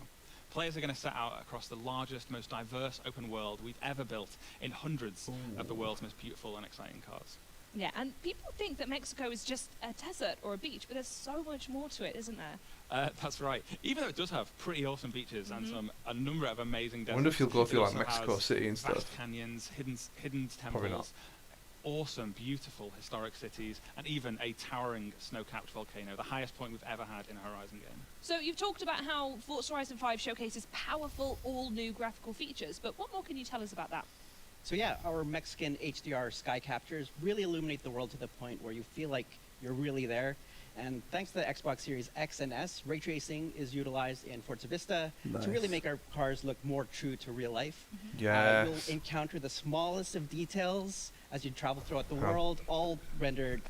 Players are going to set out across the largest, most diverse open world we've ever built in hundreds of the world's most beautiful and exciting cars. Yeah, and people think that Mexico is just a desert or a beach, but there's so much more to it, isn't there? That's right. Even though it does have pretty awesome beaches and a number of amazing deserts. I wonder if you'll go through it like also Mexico has City and vast stuff. canyons, hidden Probably not. temples, awesome, beautiful historic cities, and even a towering snow-capped volcano, the highest point we've ever had in a Horizon game. So you've talked about how Forza Horizon 5 showcases powerful, all-new graphical features, but what more can you tell us about that? So yeah, our Mexican HDR sky captures really illuminate the world to the point where you feel like you're really there. And thanks to the Xbox Series X and S, ray tracing is utilized in Forza Vista to really make our cars look more true to real life. Yes. You'll encounter the smallest of details as you travel throughout the world, all rendered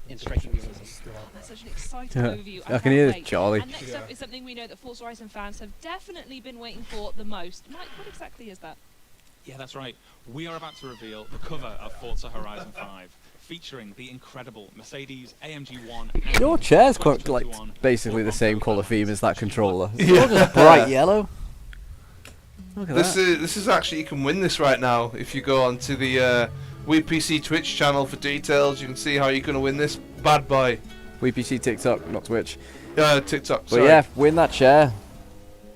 in striking realism. That's such an exciting overview. I can hear can't wait. Charlie. And next up is something we know that Forza Horizon fans have definitely been waiting for the most. Mike, what exactly is that? Yeah, that's right. We are about to reveal the cover of Forza Horizon 5, featuring the incredible Mercedes AMG 1. Your chair's quite like basically the same colour theme as that controller. It's all just bright yellow. Look at This that. is actually, you can win this right now if you go onto the WePC Twitch channel for details. You can see how you're going to win this bad boy. WePC TikTok, not Twitch. TikTok. But Sorry. yeah, win that chair.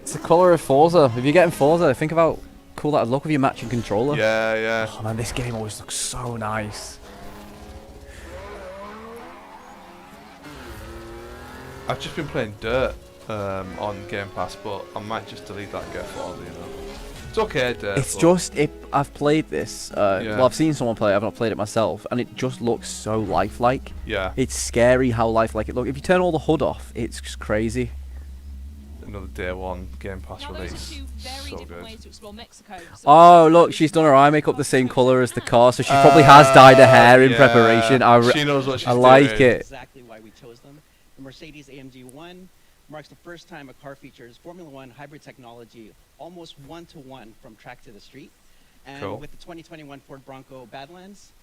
It's the colour of Forza. If you're getting Forza, think about cool that'd look with your matching controller. Yeah, yeah. Oh man, this game always looks so nice. I've just been playing Dirt on Game Pass, but I might just delete that and get Forza, you know. It's okay, Dirt. It's just, I've played this, well I've seen someone play it, I've not played it myself, and it just looks so lifelike. Yeah. It's scary how lifelike it looks. If you turn all the HUD off, it's just crazy. Another day one Game Pass Now, release. those are two very So different good. ways to explore Mexico. So Oh look, she's done her eye makeup the same colour as the car, so she probably has dyed her hair in yeah. preparation. She knows what she's I like doing. it. Exactly why we chose them. The Mercedes AMG 1 marks the first time a car features Formula One hybrid technology almost one-to-one from track to the street. And Cool. with the 2021 Ford Bronco Badlands,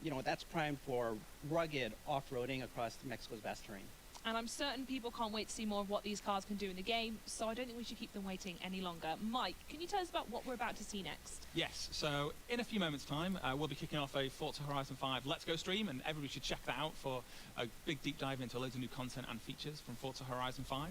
you know, that's primed for rugged off-roading across Mexico's vast terrain. And I'm certain people can't wait to see more of what these cars can do in the game, so I don't think we should keep them waiting any longer. Mike, can you tell us about what we're about to see next? Yes, so in a few moments' time, we'll be kicking off a Forza Horizon 5 Let's Go stream, and everybody should check that out for a big deep dive into loads of new content and features from Forza Horizon 5.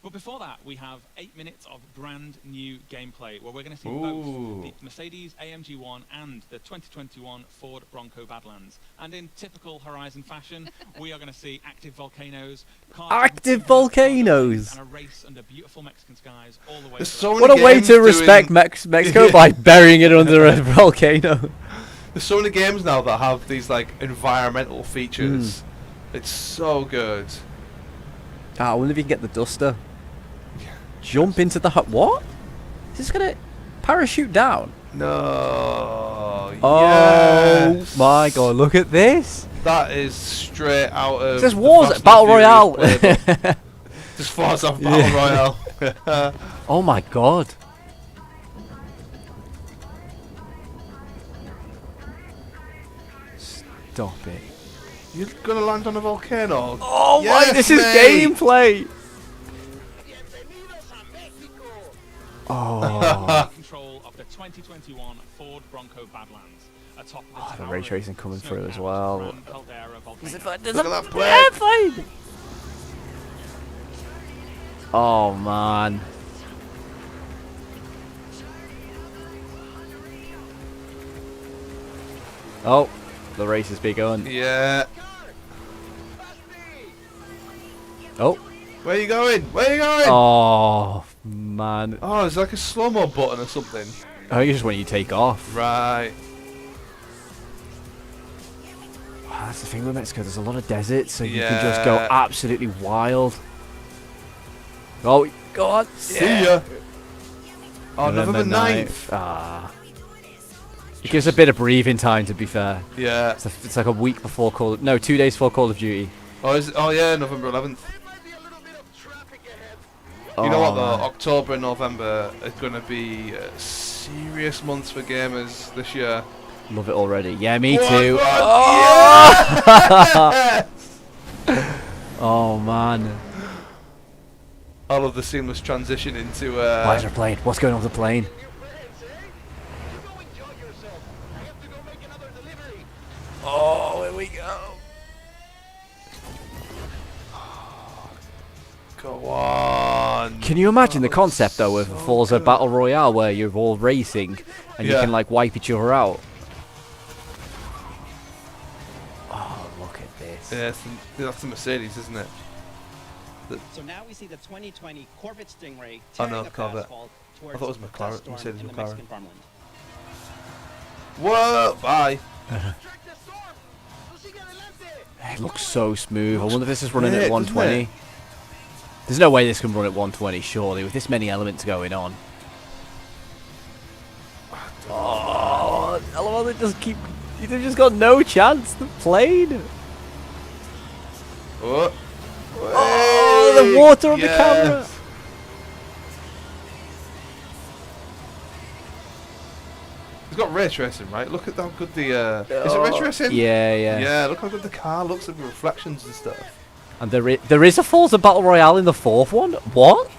But before that, we have 8 minutes of brand new gameplay, where we're going to see both the Mercedes AMG 1 and the 2021 Ford Bronco Badlands. And in typical Horizon fashion, we are going to see active volcanoes, Active volcanoes! and a race under beautiful Mexican skies all the way. There's to so many What a way games to respect doing- Mexico by burying it under a volcano. There's so many games now that have these like environmental features. It's so good. I wonder if you can get the duster. Jump into the hut. What? Is this gonna parachute down? No. Oh Yes. my god! Look at this. That is straight out of. It says the Wars Fast and Battle Furious Royale. playbook. Just Forza off Battle Royale. Oh my god. Stop it. You're gonna land on a volcano. Oh Yes, my! This is mate. gameplay. Oh. control of the 2021 Ford Bronco Badlands, atop of The ray tracing coming through as well. There's There's Look at that a plane. airplane. Oh man. Oh, the race has begun. Yeah. Oh. Where are you going? Where are you going? Oh man. Oh, it's like a slow-mo button or something. I think it's just when you take off. Right. Wow, that's the thing with Mexico. There's a lot of desert, so you can just go Yeah. absolutely wild. Oh, God. See ya. Oh, November 9th. Ah. It gives a bit of breathing time, to be fair. Yeah. It's like a week before Call of... No, 2 days before Call of Duty. Oh, is it? Oh yeah, November 11th. You know what though? man. October and November are going to be serious months for gamers this year. Love it already. Yeah, me What? too. What? Oh! Yes! Oh, man. I love the seamless transition into. Why is there a plane? What's going on with the plane? Oh, here we go. Go on. Can you imagine the concept though of a Forza Battle Royale where you're all racing and you can like wipe each other out? Oh, look at this. Yeah, that's the Mercedes, isn't it? So now we see the 2020 Corvette Stingray Oh tearing no, up Corvette. asphalt I towards thought it was the McLaren. dust storm Mercedes in the McLaren. Mexican farmland. Whoa! Bye. It looks so smooth. I wonder if this is running great, at doesn't 120. it? There's no way this can run at 120, surely, with this many elements going on. Oh, I love how they just keep. They've just got no chance. The plane. Oh, the water on the camera. It's got ray tracing, right? Look at how good the. Is it ray tracing? Yeah, yeah. Yeah, look how good the car looks at the reflections and stuff. And there is a Forza Battle Royale in the fourth one? What?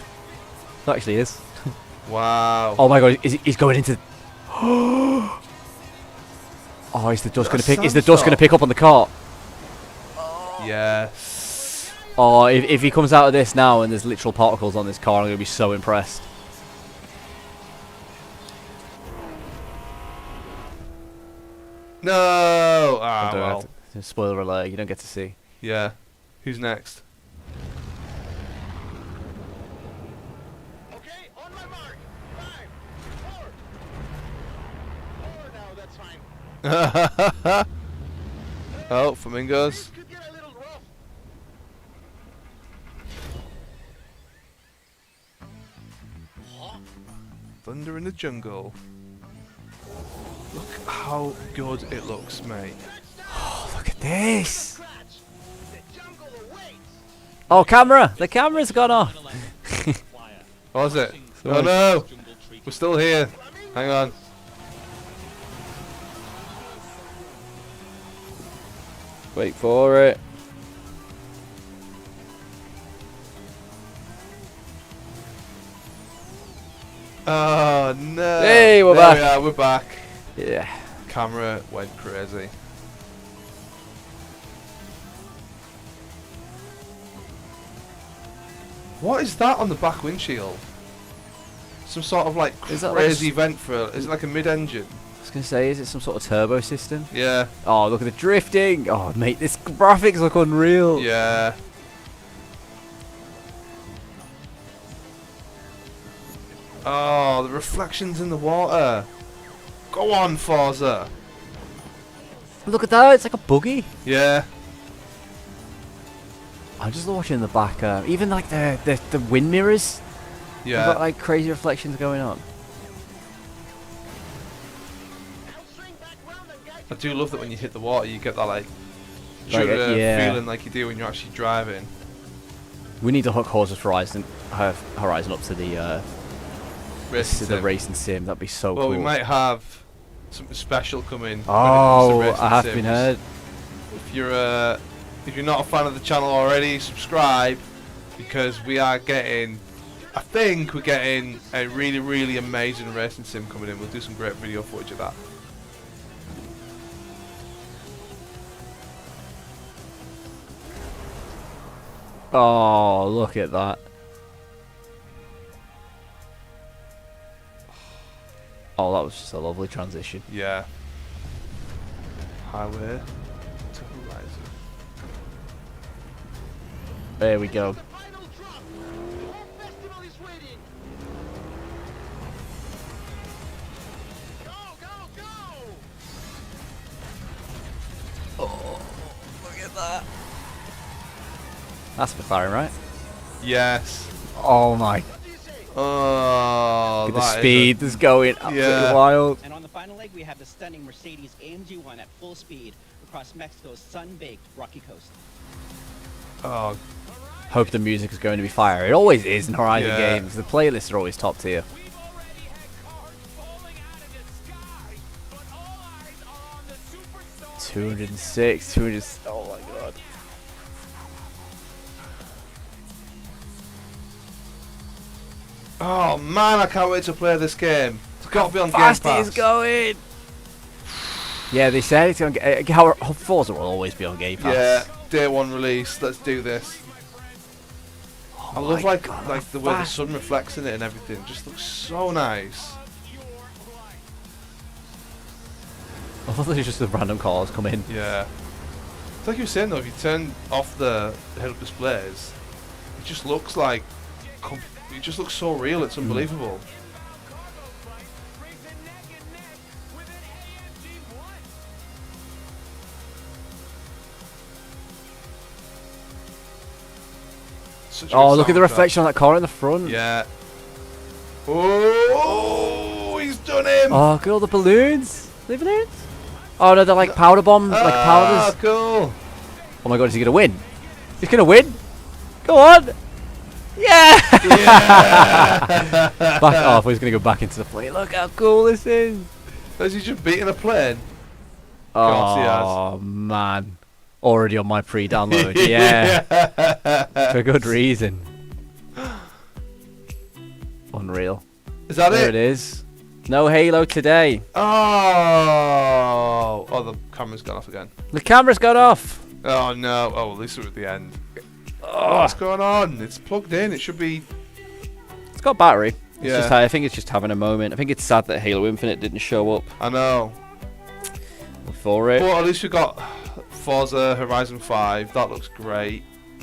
There actually is. Wow. Oh my god, he's going into... Oh, is the dust going to pick... Is the dust going to pick up on the cart? Yes. Oh, if he comes out of this now and there's literal particles on this car, I'm going to be so impressed. No! Ah, well. Spoiler alert, you don't get to see. Yeah. Who's next? Okay, on my mark. 5, 4. 4 now, that's fine. Oh, flamingos. Could get a little rough. Thunder in the jungle. Look how good it looks, mate. Oh, look at this. Oh, camera! The camera's gone off. What was it? Oh no! We're still here. Hang on. Wait for it. Oh no! Hey, we're there back. We are, we're back. Yeah. Camera went crazy. What is that on the back windshield? Some sort of like Is that like crazy vent for. Is it like a mid-engine? I was going to say, is it some sort of turbo system? Yeah. Oh, look at the drifting. Oh, mate, this graphics look unreal. Yeah. Oh, the reflections in the water. Go on, Forza. Look at that. It's like a buggy. Yeah. I'm just watching the back. Even like the wind mirrors. Yeah. They've got like crazy reflections going on. I do love that when you hit the water, you get that like yeah. feeling like you do when you're actually driving. We need to hook Horizon up to the racing sim. That'd be so well, cool. we might have something special coming. Oh, I have been heard. If you're not a fan of the channel already, subscribe, because we are getting. I think we're getting a really, really amazing racing sim coming in. We'll do some great video footage of that. Oh, look at that. Oh, that was just a lovely transition. Yeah. Highway to Horizon. There we go. Oh, look at that. That's McLaren, right? Yes. Oh my. Oh, look at the speed that's going absolutely wild. And on the final leg, we have the stunning Mercedes AMG 1 at full speed across Mexico's sun-baked rocky coast. Oh. Hope the music is going to be fire. It always is in Horizon games. The playlists are always top tier. $206, 200. Oh my god. Oh man, I can't wait to play this game. It's got to be on Game Fast Pass. it is going. Yeah, they said it's going to get... Forza will always be on Game Pass. Yeah, day one release. Let's do this. Oh I love my like God, the way the sun reflects in it and everything. Just looks so nice. I thought there's just the random cars come in. Yeah. It's like you were saying though, if you turn off the head-up displays, it just looks like... It just looks so real, it's unbelievable. Oh, look at the reflection on that car in the front. Yeah. Oh, he's done him! Oh, look at all the balloons. Are they balloons? Oh no, they're like powder bombs, like powders. Cool. Oh my god, is he gonna win? He's gonna win. Go on. Yeah. Back off. He's gonna go back into the plane. Look how cool this is. Has he just beaten a plane? Of course he has. Oh man, already on my pre-download. Yeah, for good reason. Unreal. Is that there it? There it is. No Halo today. Oh, the camera's gone off again. The camera's got off. Oh no. Oh, at least we're at the end. Oh, what's going on? It's plugged in. It should be. It's got battery. It's Yeah. just, I think it's just having a moment. I think it's sad that Halo Infinite didn't show up. I know. For it. But at least we got Forza Horizon 5. That looks great.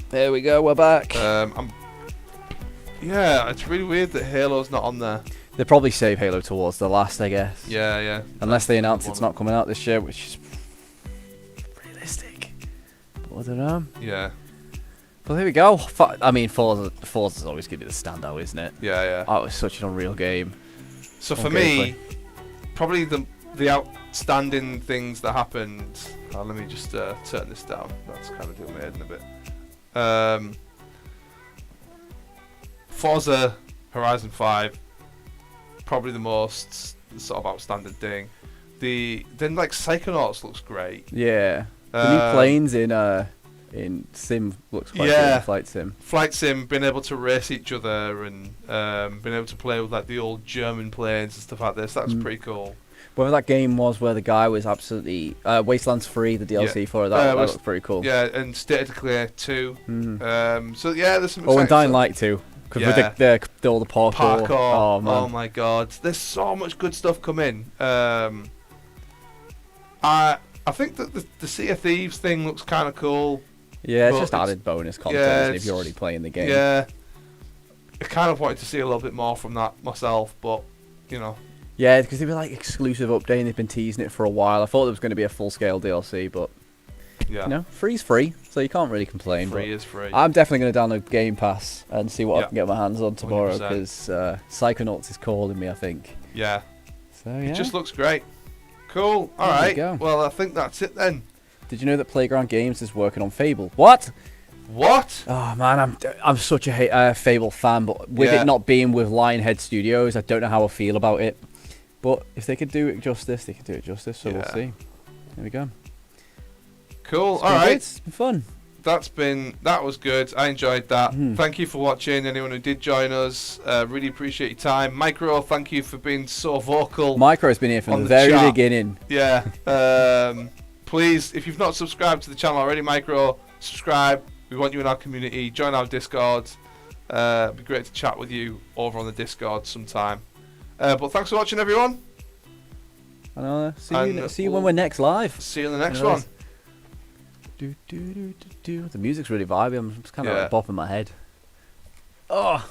There we go. We're back. Yeah, it's really weird that Halo's not on there. They probably save Halo towards the last, I guess. Yeah, yeah. Unless they announce it's not coming out this year, which is realistic. But I don't know. Yeah. Well, there we go. I mean, Forza's always going to be the standout, isn't it? Yeah, yeah. Oh, it was such an unreal game. So for me, probably the outstanding things that happened. Oh, let me just turn this down. That's kind of doing my head in a bit. Forza Horizon 5, probably the most sort of outstanding thing. Then like Psychonauts looks great. Yeah. The new planes in Sim looks quite good. Flight Sim. Flight Sim, being able to race each other and being able to play with like the old German planes and stuff like this. That was pretty cool. Whatever that game was where the guy was absolutely... Wasteland's free, the DLC for it. That looked pretty cool. Yeah, and State of Decay 2. So yeah, there's some and exciting Dying stuff. Light 2. Because with all the parkour. Oh, man. Oh my god. There's so much good stuff coming. I think that the Sea of Thieves thing looks kind of cool. Yeah, it's just added bonus content if you're already playing the game. Yeah. I kind of wanted to see a little bit more from that myself, but, you know. Yeah, because they were like exclusive update and they've been teasing it for a while. I thought there was going to be a full-scale DLC, but, you know, free's free, so you can't really complain. Free is free. I'm definitely going to download Game Pass and see what I can get my hands on tomorrow, because Psychonauts is calling me, I think. Yeah. So, yeah. It just looks great. Cool. All right. Well, I think that's it then. Did you know that Playground Games is working on Fable? What? What? Oh man, I'm such a Fable fan, but with it not being with Lionhead Studios, I don't know how I feel about it. But if they could do it justice, they could do it justice. So we'll see. There we go. Cool. All right. It's been fun. That was good. I enjoyed that. Thank you for watching. Anyone who did join us, really appreciate your time. Micro, thank you for being so vocal. Micro's been here from the very beginning. Yeah. Please, if you've not subscribed to the channel already, Micro, subscribe. We want you in our community. Join our Discord. It'd be great to chat with you over on the Discord sometime. But thanks for watching, everyone. I know. See you when we're next live. See you in the next one. The music's really vibey. I'm just kind of like bopping my head. Oh.